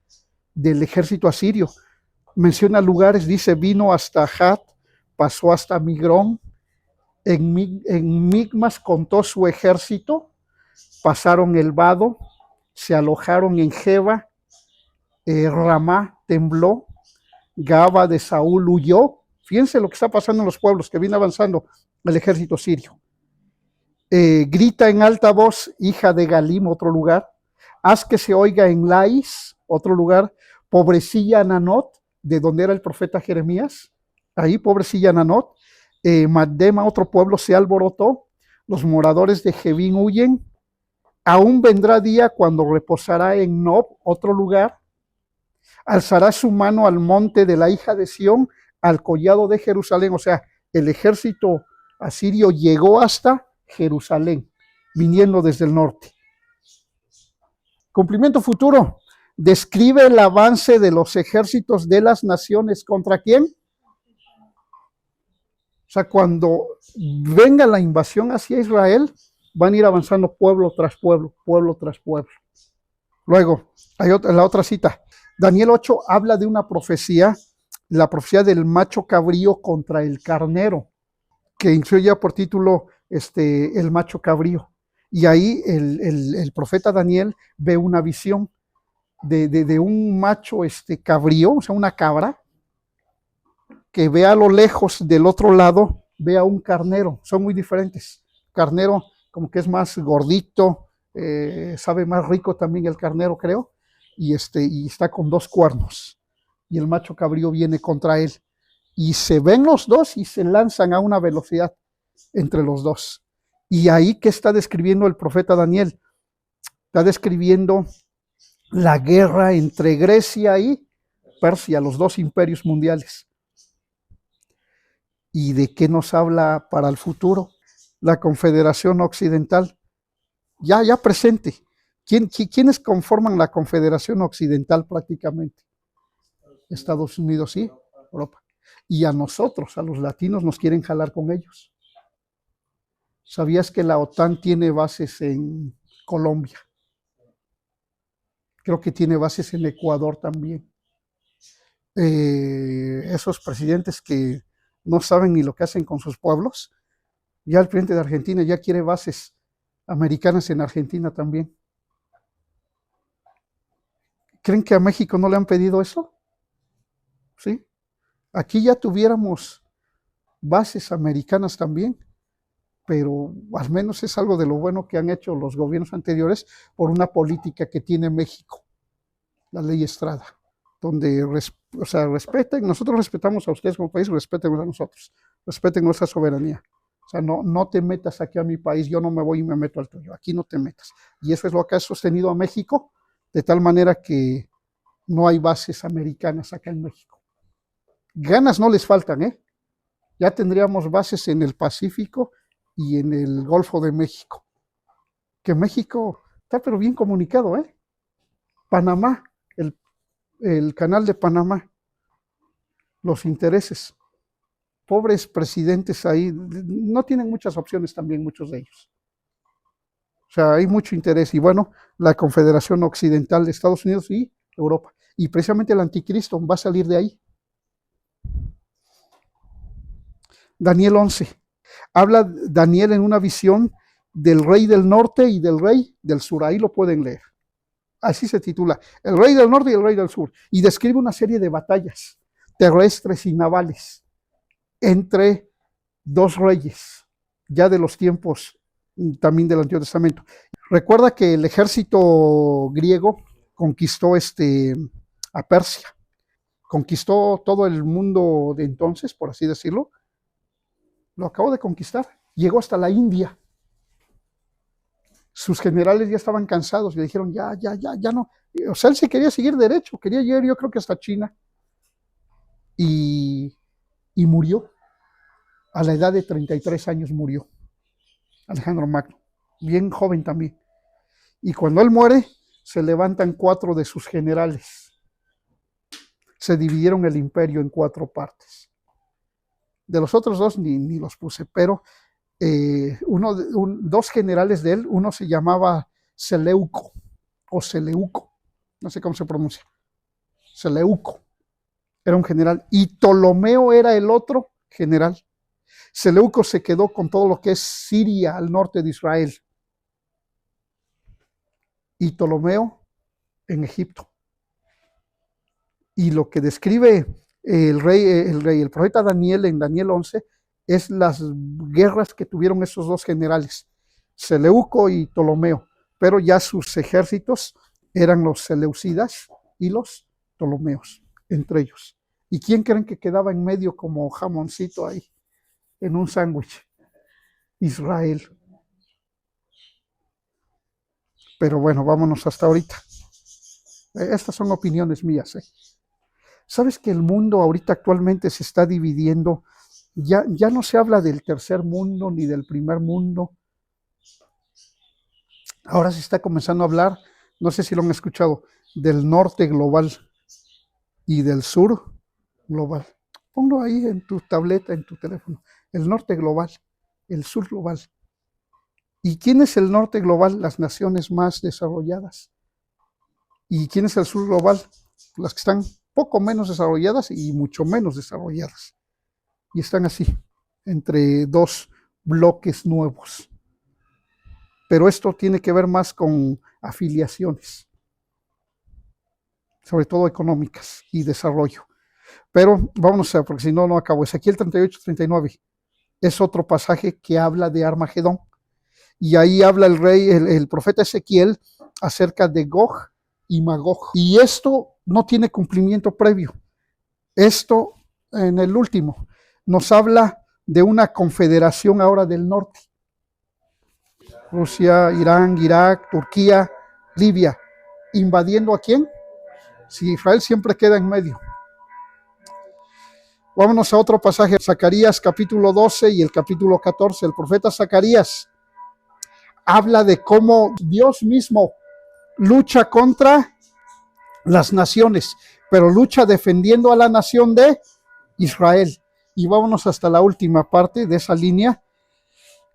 del ejército asirio. Menciona lugares, dice, vino hasta Hat, pasó hasta Migrón, en Migmas contó su ejército, pasaron el Vado, se alojaron en Geba, Ramá tembló, Gaba de Saúl huyó. Fíjense lo que está pasando en los pueblos, que viene avanzando el ejército sirio. Grita en alta voz, hija de Galim, otro lugar. Haz que se oiga en Lais, otro lugar. Pobrecilla Nanot, de donde era el profeta Jeremías. Ahí, pobrecilla Nanot. Madema, otro pueblo, se alborotó. Los moradores de Jebín huyen. Aún vendrá día cuando reposará en Nob, otro lugar, alzará su mano al monte de la hija de Sión, al collado de Jerusalén. O sea, el ejército asirio llegó hasta Jerusalén, viniendo desde el norte. Cumplimiento futuro. Describe el avance de los ejércitos de las naciones. ¿Contra quién? O sea, cuando venga la invasión hacia Israel, van a ir avanzando pueblo tras pueblo, pueblo tras pueblo. Luego, hay la otra cita. Daniel 8 habla de una profecía, la profecía del macho cabrío contra el carnero, que incluye por título el macho cabrío. Y ahí el profeta Daniel ve una visión de un macho cabrío, o sea, una cabra, que ve a lo lejos del otro lado, ve a un carnero. Son muy diferentes. Carnero como que es más gordito, sabe más rico también el carnero, creo, y está con 2 cuernos. Y el macho cabrío viene contra él. Y se ven los dos y se lanzan a una velocidad entre los dos. Y ahí, ¿qué está describiendo el profeta Daniel? Está describiendo la guerra entre Grecia y Persia, los 2 imperios mundiales. ¿Y de qué nos habla para el futuro? La Confederación Occidental, ya presente. ¿Quiénes conforman la Confederación Occidental prácticamente? Estados Unidos y Europa. Y a nosotros, a los latinos, nos quieren jalar con ellos. ¿Sabías que la OTAN tiene bases en Colombia? Creo que tiene bases en Ecuador también. Esos presidentes que no saben ni lo que hacen con sus pueblos, ya el presidente de Argentina ya quiere bases americanas en Argentina también. ¿Creen que a México no le han pedido eso? ¿Sí? Aquí ya tuviéramos bases americanas también, pero al menos es algo de lo bueno que han hecho los gobiernos anteriores por una política que tiene México, la ley Estrada, donde respeten, nosotros respetamos a ustedes como país, respeten a nosotros, respeten nuestra soberanía. O sea, no te metas aquí a mi país, yo no me voy y me meto al tuyo, aquí no te metas. Y eso es lo que ha sostenido a México, de tal manera que no hay bases americanas acá en México. Ganas no les faltan, ¿eh? Ya tendríamos bases en el Pacífico y en el Golfo de México. Que México está pero bien comunicado, ¿eh? Panamá, el canal de Panamá, los intereses. Pobres presidentes ahí, no tienen muchas opciones también, muchos de ellos. O sea, hay mucho interés. Y bueno, la Confederación Occidental de Estados Unidos y Europa. Y precisamente el anticristo va a salir de ahí. Daniel 11. Habla Daniel en una visión del rey del norte y del rey del sur. Ahí lo pueden leer. Así se titula, el rey del norte y el rey del sur. Y describe una serie de batallas terrestres y navales entre 2 reyes, ya de los tiempos también del Antiguo Testamento. Recuerda que el ejército griego conquistó a Persia, conquistó todo el mundo de entonces, por así decirlo. Lo acabó de conquistar, llegó hasta la India. Sus generales ya estaban cansados y le dijeron, ya no. O sea, él se quería seguir derecho, quería llegar yo creo que hasta China. Y murió. A la edad de 33 años murió Alejandro Magno, bien joven también. Y cuando él muere, se levantan 4 de sus generales. Se dividieron el imperio en 4 partes. De los otros 2 ni los puse, pero 2 generales de él, uno se llamaba Seleuco o Seleuco, no sé cómo se pronuncia, Seleuco, era un general, y Ptolomeo era el otro general. Seleuco se quedó con todo lo que es Siria al norte de Israel, y Ptolomeo en Egipto. Y lo que describe el profeta Daniel en Daniel 11 es las guerras que tuvieron esos 2 generales, Seleuco y Ptolomeo, pero ya sus ejércitos eran los seleucidas y los ptolomeos, entre ellos. ¿Y quién creen que quedaba en medio como jamoncito ahí, en un sándwich? Israel. Pero bueno, vámonos hasta ahorita. Estas son opiniones mías. ¿Sabes que el mundo ahorita actualmente se está dividiendo? Ya no se habla del tercer mundo ni del primer mundo. Ahora se está comenzando a hablar, no sé si lo han escuchado, del norte global y del sur global. Ponlo ahí en tu tableta, en tu teléfono. El norte global, el sur global. ¿Y quién es el norte global? Las naciones más desarrolladas. ¿Y quién es el sur global? Las que están poco menos desarrolladas y mucho menos desarrolladas. Y están así, entre dos bloques nuevos. Pero esto tiene que ver más con afiliaciones, sobre todo económicas y desarrollo. Pero vámonos a, porque si no, no acabo. Ezequiel 38-39 es otro pasaje que habla de Armagedón. Y ahí habla el rey, el profeta Ezequiel, acerca de Gog y Magog. Y esto no tiene cumplimiento previo. Esto, en el último, nos habla de una confederación ahora del norte. Rusia, Irán, Irak, Turquía, Libia. ¿Invadiendo a quién? Si Israel siempre queda en medio. Vámonos a otro pasaje, Zacarías capítulo 12 y el capítulo 14. El profeta Zacarías habla de cómo Dios mismo lucha contra las naciones, pero lucha defendiendo a la nación de Israel. Y vámonos hasta la última parte de esa línea.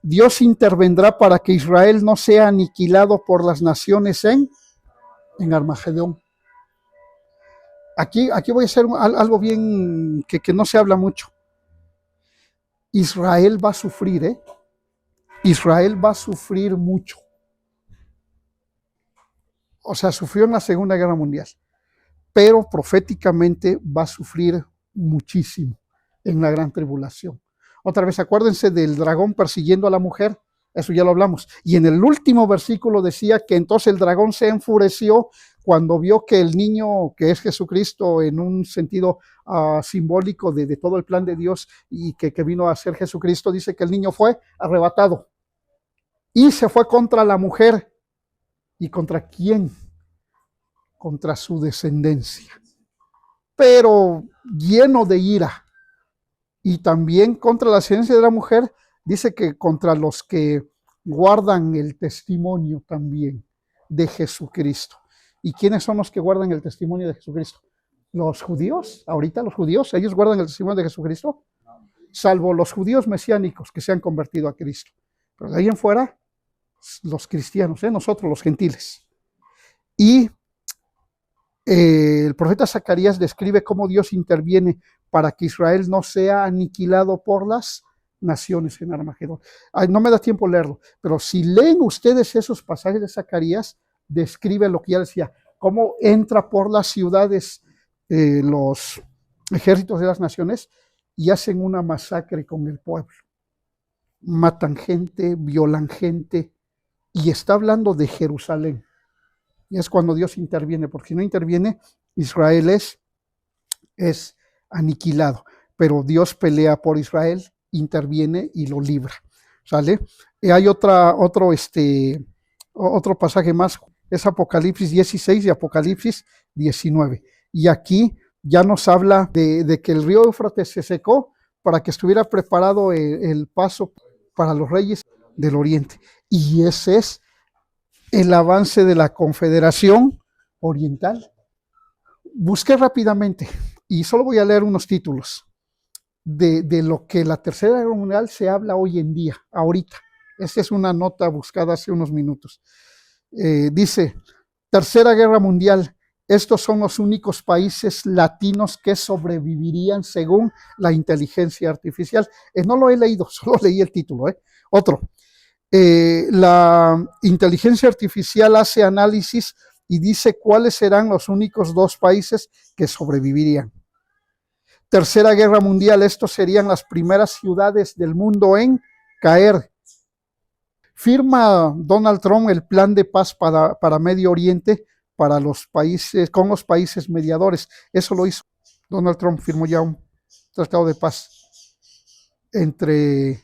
Dios intervendrá para que Israel no sea aniquilado por las naciones en Armagedón. Aquí voy a hacer algo bien que no se habla mucho. Israel va a sufrir, Israel va a sufrir mucho. O sea, sufrió en la Segunda Guerra Mundial, pero proféticamente va a sufrir muchísimo en la gran tribulación. Otra vez, acuérdense del dragón persiguiendo a la mujer, eso ya lo hablamos. Y en el último versículo decía que entonces el dragón se enfureció cuando vio que el niño, que es Jesucristo, en un sentido simbólico de todo el plan de Dios y que vino a ser Jesucristo, dice que el niño fue arrebatado y se fue contra la mujer. ¿Y contra quién? Contra su descendencia, pero lleno de ira. Y también contra la descendencia de la mujer, dice que contra los que guardan el testimonio también de Jesucristo. ¿Y quiénes son los que guardan el testimonio de Jesucristo? Los judíos, ahorita los judíos, ellos guardan el testimonio de Jesucristo, salvo los judíos mesiánicos que se han convertido a Cristo. Pero de ahí en fuera, los cristianos, nosotros los gentiles. Y el profeta Zacarías describe cómo Dios interviene para que Israel no sea aniquilado por las naciones en Armagedón. No me da tiempo leerlo, pero si leen ustedes esos pasajes de Zacarías, describe lo que ya decía, cómo entra por las ciudades los ejércitos de las naciones y hacen una masacre con el pueblo. Matan gente, violan gente, y está hablando de Jerusalén. Y es cuando Dios interviene, porque si no interviene, Israel es aniquilado. Pero Dios pelea por Israel, interviene y lo libra. ¿Sale? Y hay otro pasaje más, es Apocalipsis 16 y Apocalipsis 19. Y aquí ya nos habla de que el río Éufrates se secó para que estuviera preparado el paso para los reyes del oriente. Y ese es el avance de la Confederación Oriental. Busqué rápidamente y solo voy a leer unos títulos de lo que la Tercera Guerra Mundial se habla hoy en día, ahorita. Esta es una nota buscada hace unos minutos. Dice, Tercera Guerra Mundial, estos son los únicos países latinos que sobrevivirían según la inteligencia artificial. No lo he leído, solo leí el título. Otro, la inteligencia artificial hace análisis y dice cuáles serán los únicos 2 países que sobrevivirían. Tercera Guerra Mundial, estos serían las primeras ciudades del mundo en caer. Firma Donald Trump el plan de paz para Medio Oriente, para los países, con los países mediadores. Eso lo hizo Donald Trump, firmó ya un tratado de paz entre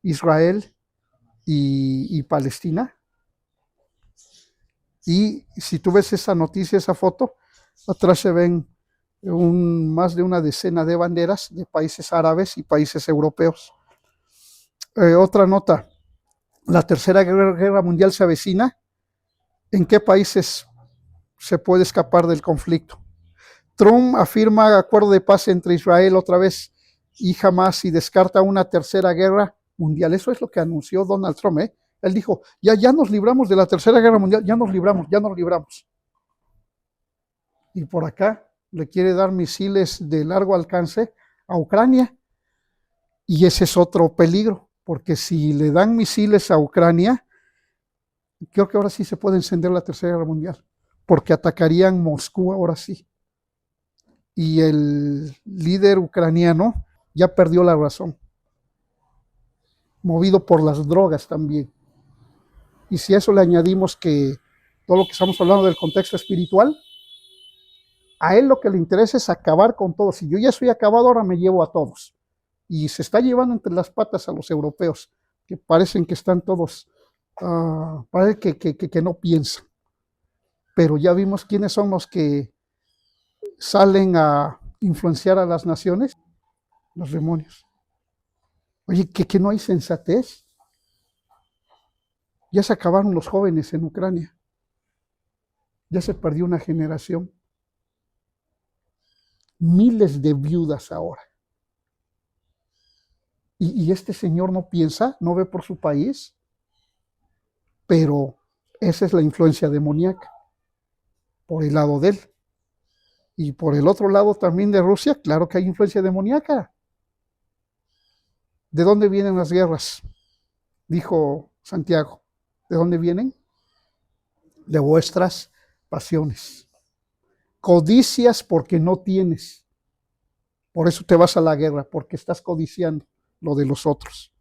Israel y Palestina. Y si tú ves esa noticia, esa foto, atrás se ven más de una decena de banderas de países árabes y países europeos. Otra nota, la Tercera Guerra Mundial se avecina. ¿En qué países se puede escapar del conflicto? Trump afirma acuerdo de paz entre Israel otra vez y Hamas y descarta una tercera guerra mundial. Eso es lo que anunció Donald Trump. Él dijo, ya nos libramos de la tercera guerra mundial, ya nos libramos. Y por acá le quiere dar misiles de largo alcance a Ucrania. Y ese es otro peligro, porque si le dan misiles a Ucrania, creo que ahora sí se puede encender la tercera guerra mundial, porque atacarían Moscú ahora sí. Y el líder ucraniano ya perdió la razón, movido por las drogas también. Y si a eso le añadimos que todo lo que estamos hablando del contexto espiritual, a él lo que le interesa es acabar con todos. Si yo ya soy acabado, ahora me llevo a todos. Y se está llevando entre las patas a los europeos, que parecen que están todos, parece que no piensan. Pero ya vimos quiénes son los que salen a influenciar a las naciones, los demonios. Oye, que no hay sensatez. Ya se acabaron los jóvenes en Ucrania. Ya se perdió una generación. Miles de viudas ahora. Y este señor no piensa, no ve por su país, pero esa es la influencia demoníaca por el lado de él. Y por el otro lado también de Rusia, claro que hay influencia demoníaca. ¿De dónde vienen las guerras? Dijo Santiago. ¿De dónde vienen? De vuestras pasiones. Codicias porque no tienes. Por eso te vas a la guerra, porque estás codiciando lo de los otros.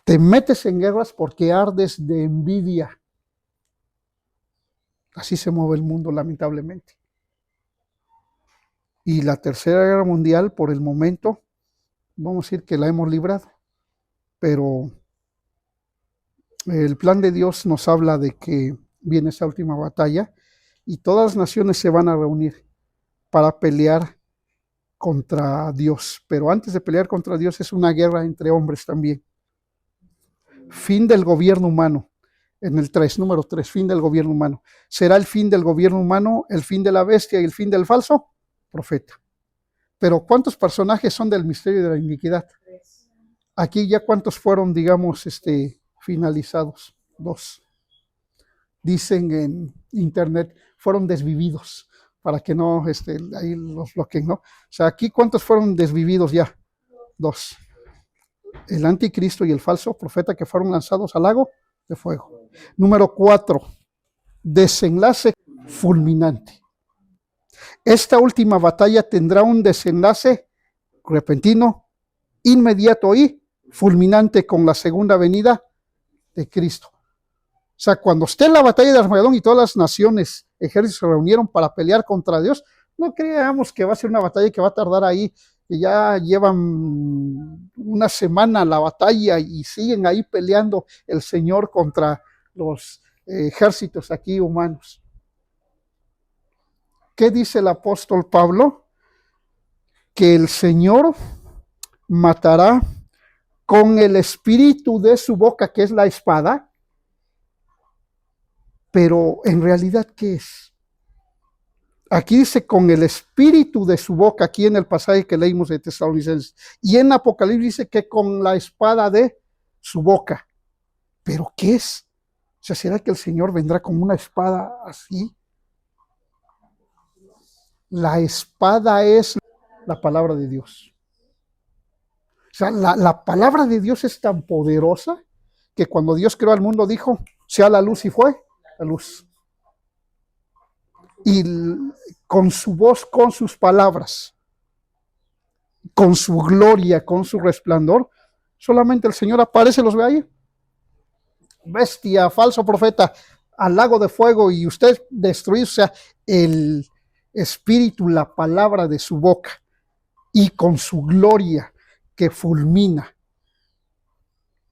Te metes en guerras porque ardes de envidia. Así se mueve el mundo, lamentablemente. Y la Tercera Guerra Mundial, por el momento, vamos a decir que la hemos librado. Pero el plan de Dios nos habla de que viene esa última batalla y todas las naciones se van a reunir para pelear contra Dios. Pero antes de pelear contra Dios es una guerra entre hombres también. Fin del gobierno humano. En el 3, número 3, fin del gobierno humano. ¿Será el fin del gobierno humano, el fin de la bestia y el fin del falso profeta? Pero ¿cuántos personajes son del misterio de la iniquidad? Aquí ya cuántos fueron, digamos, finalizados. 2. Dicen en internet, fueron desvividos, para que no, ahí los bloqueen, ¿no? O sea, aquí cuántos fueron desvividos ya. 2. El anticristo y el falso profeta que fueron lanzados al lago de fuego. Número 4, desenlace fulminante. Esta última batalla tendrá un desenlace repentino, inmediato y fulminante con la segunda venida de Cristo. O sea, cuando esté la batalla de Armagedón y todas las naciones, ejércitos se reunieron para pelear contra Dios, no creamos que va a ser una batalla que va a tardar ahí, que ya llevan una semana la batalla y siguen ahí peleando el Señor contra los ejércitos aquí humanos. ¿Qué dice el apóstol Pablo? Que el Señor matará con el espíritu de su boca, que es la espada. Pero en realidad, ¿qué es? Aquí dice con el espíritu de su boca, aquí en el pasaje que leímos de Tesalonicenses. Y en Apocalipsis dice que con la espada de su boca. ¿Pero qué es? O sea, ¿será que el Señor vendrá con una espada así? La espada es la palabra de Dios. O sea, la palabra de Dios es tan poderosa que cuando Dios creó al mundo dijo, sea la luz y fue la luz. Y con su voz, con sus palabras, con su gloria, con su resplandor, solamente el Señor aparece, los ve ahí. Bestia, falso profeta, al lago de fuego y usted destruir, o sea, el espíritu, la palabra de su boca y con su gloria que fulmina.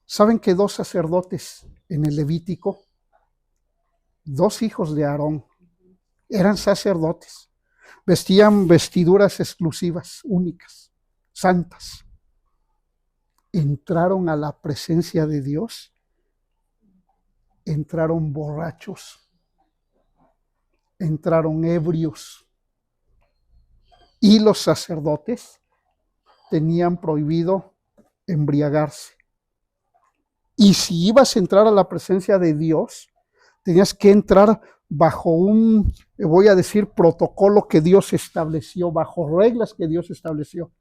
¿Saben que 2 sacerdotes en el Levítico 2 hijos de Aarón, eran sacerdotes, vestían vestiduras exclusivas, únicas, santas. Entraron a la presencia de Dios, entraron borrachos, entraron ebrios, y los sacerdotes tenían prohibido embriagarse. Y si ibas a entrar a la presencia de Dios, tenías que entrar bajo un, voy a decir, protocolo que Dios estableció, bajo reglas que Dios estableció.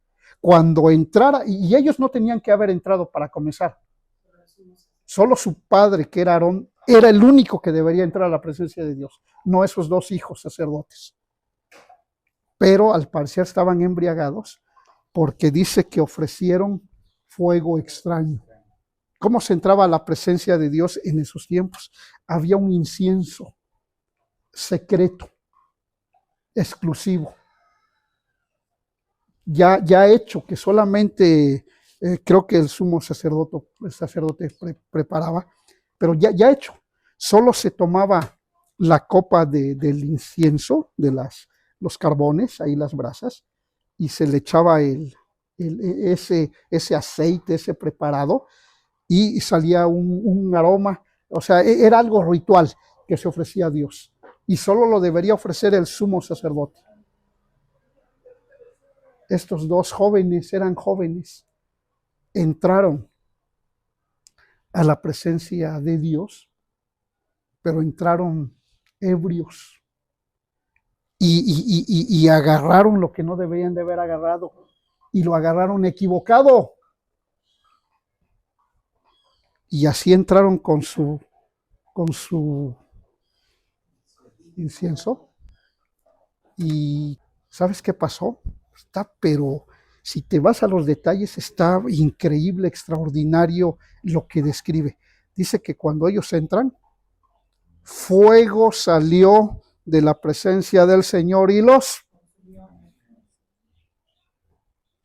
Cuando entrara, y ellos no tenían que haber entrado para comenzar, solo su padre, que era Aarón, era el único que debería entrar a la presencia de Dios, no esos 2 hijos sacerdotes. Pero al parecer estaban embriagados, porque dice que ofrecieron fuego extraño. ¿Cómo se entraba a la presencia de Dios en esos tiempos? Había un incienso secreto, exclusivo, ya hecho, que solamente creo que el sumo sacerdote preparaba, pero ya hecho. Solo se tomaba la copa del incienso, de los carbones, ahí las brasas, y se le echaba ese aceite, ese preparado, y salía un aroma. O sea, era algo ritual que se ofrecía a Dios, y solo lo debería ofrecer el sumo sacerdote. Estos 2 jóvenes eran jóvenes, entraron a la presencia de Dios, pero entraron ebrios y agarraron lo que no deberían de haber agarrado, y lo agarraron equivocado. Y así entraron con su incienso. Y ¿sabes qué pasó? Pero si te vas a los detalles, está increíble, extraordinario lo que describe. Dice que cuando ellos entran, fuego salió de la presencia del Señor y o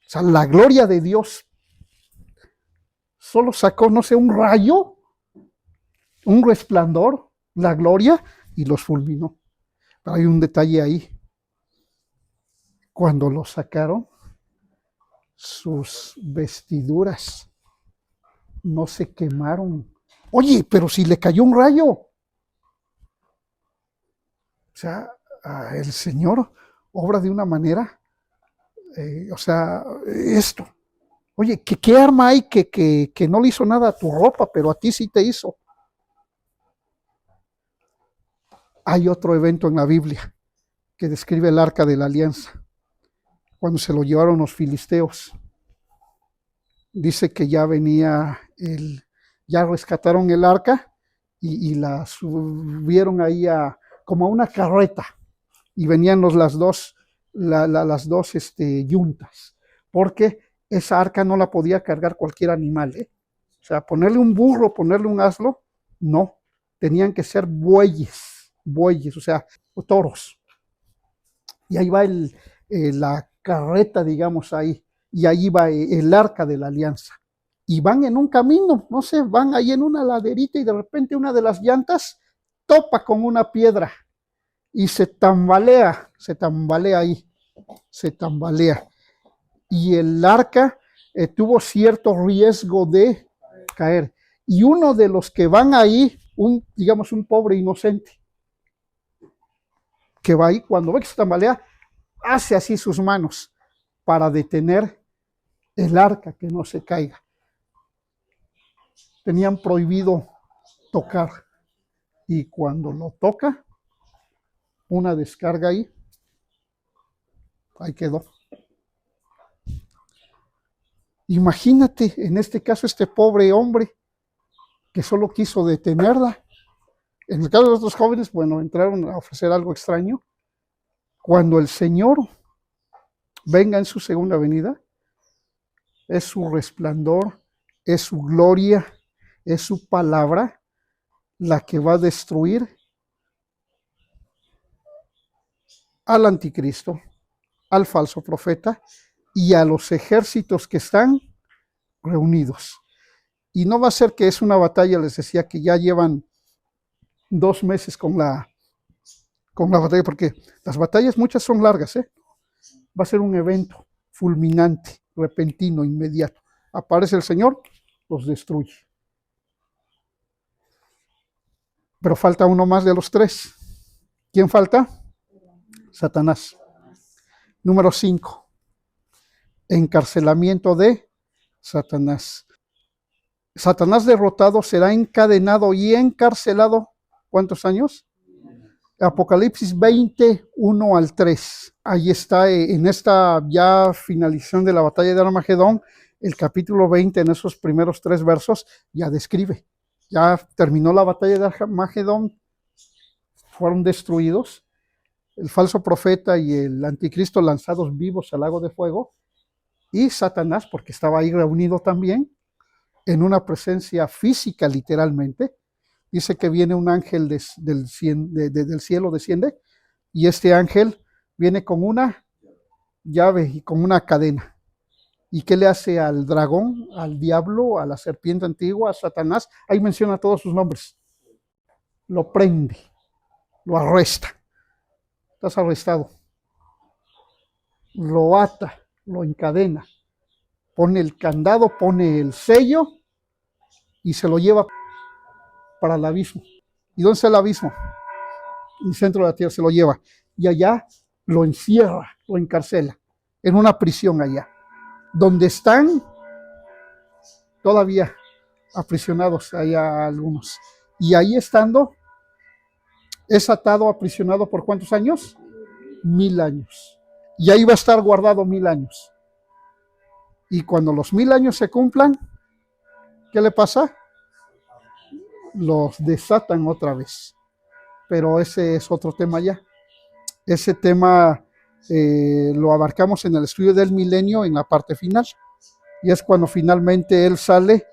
sea, la gloria de Dios solo sacó, no sé, un rayo, un resplandor, la gloria, y los fulminó. Pero hay un detalle ahí. Cuando los sacaron, sus vestiduras no se quemaron. Oye, pero si le cayó un rayo. O sea, el Señor obra de una manera, o sea, esto. Oye, ¿qué arma hay que no le hizo nada a tu ropa, pero a ti sí te hizo? Hay otro evento en la Biblia que describe el arca de la alianza, cuando se lo llevaron los filisteos. Dice que ya venía ya rescataron el arca y la subieron ahí como a una carreta, y venían las dos yuntas, porque esa arca no la podía cargar cualquier animal, ¿eh? O sea, ponerle un burro, ponerle un asno, no, tenían que ser bueyes, o sea, toros. Y ahí va la carreta, digamos, ahí, y ahí va el arca de la alianza. Y van en un camino, no sé, van ahí en una laderita, y de repente una de las llantas topa con una piedra y se tambalea ahí, se tambalea. Y el arca tuvo cierto riesgo de caer. Y uno de los que van ahí, digamos un pobre inocente, que va ahí, cuando ve que se tambalea, hace así sus manos para detener el arca, que no se caiga. Tenían prohibido tocar, y cuando lo toca, una descarga ahí quedó. Imagínate, en este caso, este pobre hombre que solo quiso detenerla. En el caso de los otros jóvenes, bueno, entraron a ofrecer algo extraño. Cuando el Señor venga en su segunda venida, es su resplandor, es su gloria, es su palabra la que va a destruir al anticristo, al falso profeta y a los ejércitos que están reunidos. Y no va a ser que es una batalla, les decía, que ya llevan 2 meses con la batalla, porque las batallas muchas son largas, ¿eh? Va a ser un evento fulminante, repentino, inmediato. Aparece el Señor, los destruye. Pero falta uno más de los tres. ¿Quién falta? Satanás. Número 5. Encarcelamiento de Satanás. Satanás derrotado será encadenado y encarcelado. ¿Cuántos años? Apocalipsis 20, 1 al 3. Ahí está, en esta ya finalización de la batalla de Armagedón, el capítulo 20, en esos primeros 3 versos, ya describe. Ya terminó la batalla de Armagedón, fueron destruidos, el falso profeta y el anticristo lanzados vivos al lago de fuego, y Satanás, porque estaba ahí reunido también, en una presencia física literalmente. Dice que viene un ángel del cielo, desciende, y este ángel viene con una llave y con una cadena. ¿Y qué le hace al dragón, al diablo, a la serpiente antigua, a Satanás? Ahí menciona todos sus nombres. Lo prende, lo arresta. Estás arrestado. Lo ata, lo encadena, pone el candado, pone el sello y se lo lleva para el abismo. ¿Y dónde está el abismo? En el centro de la tierra se lo lleva. Y allá lo encierra, lo encarcela, en una prisión allá, donde están todavía aprisionados allá algunos. Y ahí estando, es atado, aprisionado por ¿cuántos años? 1000 años. Y ahí va a estar guardado 1000 años. Y cuando los 1000 años se cumplan, ¿qué le pasa? Los desatan otra vez. Pero ese es otro tema ya. Ese tema lo abarcamos en el estudio del milenio en la parte final. Y es cuando finalmente él sale,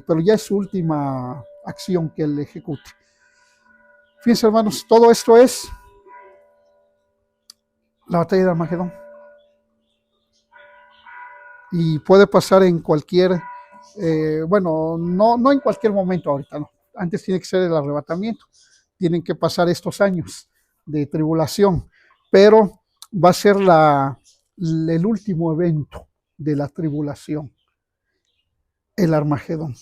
pero ya es su última acción que él ejecuta. Fíjense, hermanos, todo esto es la batalla de Armagedón. Y puede pasar en cualquier, no en cualquier momento ahorita, no. Antes tiene que ser el arrebatamiento. Tienen que pasar estos años de tribulación, pero va a ser el último evento de la tribulación, el Armagedón,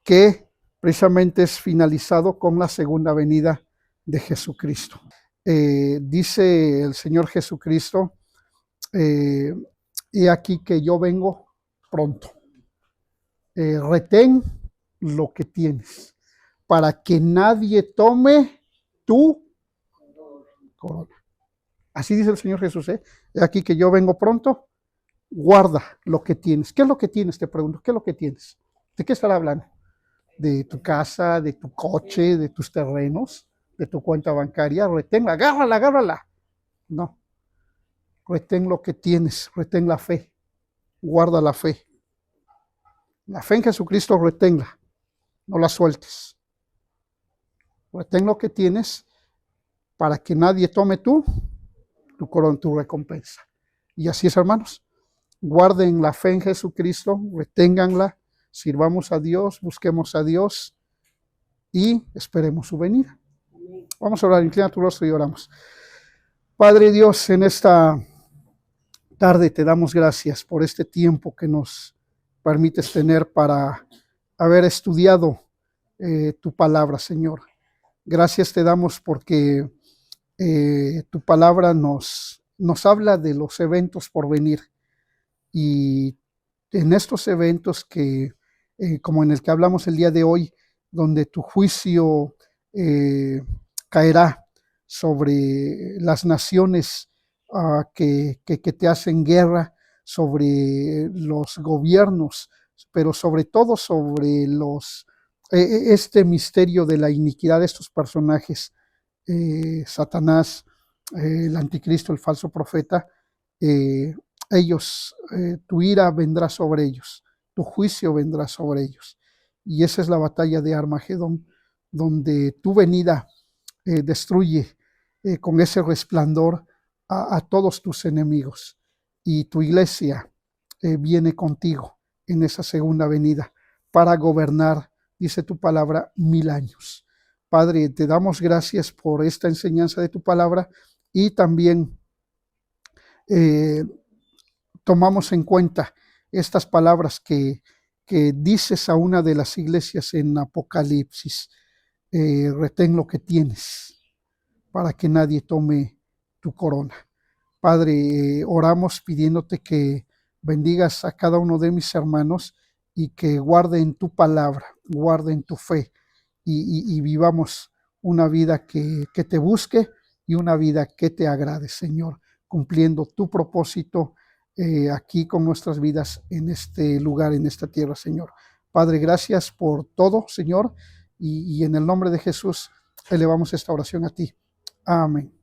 que precisamente es finalizado con la segunda venida de Jesucristo. Dice el Señor Jesucristo, he aquí que yo vengo pronto. Retén lo que tienes, para que nadie tome tu corona. Así dice el Señor Jesús, He aquí que yo vengo pronto, guarda lo que tienes. ¿Qué es lo que tienes? Te pregunto, ¿qué es lo que tienes? ¿De qué estará hablando? ¿De tu casa, de tu coche, de tus terrenos, de tu cuenta bancaria? Reténla, agárrala. No, retén lo que tienes, retén la fe, guarda la fe. La fe en Jesucristo, reténla, no la sueltes. Retén lo que tienes para que nadie tome tu corona, tu recompensa. Y así es, hermanos. Guarden la fe en Jesucristo, reténganla, sirvamos a Dios, busquemos a Dios y esperemos su venida. Vamos a orar, inclina tu rostro y oramos. Padre Dios, en esta tarde te damos gracias por este tiempo que nos permites tener para haber estudiado tu palabra, Señor. Gracias te damos porque tu palabra nos habla de los eventos por venir. Y en estos eventos que, como en el que hablamos el día de hoy, donde tu juicio caerá sobre las naciones que te hacen guerra, sobre los gobiernos, pero sobre todo sobre este misterio de la iniquidad de estos personajes, Satanás, el anticristo, el falso profeta. Ellos, tu ira vendrá sobre ellos, tu juicio vendrá sobre ellos. Y esa es la batalla de Armagedón, donde tu venida destruye con ese resplandor a todos tus enemigos. Y tu iglesia viene contigo en esa segunda venida para gobernar, dice tu palabra, 1000 años. Padre, te damos gracias por esta enseñanza de tu palabra y también eh, tomamos en cuenta estas palabras que dices a una de las iglesias en Apocalipsis. Retén lo que tienes para que nadie tome tu corona. Padre, oramos pidiéndote que bendigas a cada uno de mis hermanos y que guarden tu palabra, guarden tu fe y vivamos una vida que te busque y una vida que te agrade, Señor, cumpliendo tu propósito aquí con nuestras vidas en este lugar, en esta tierra, Señor. Padre, gracias por todo, Señor, y en el nombre de Jesús elevamos esta oración a ti. Amén.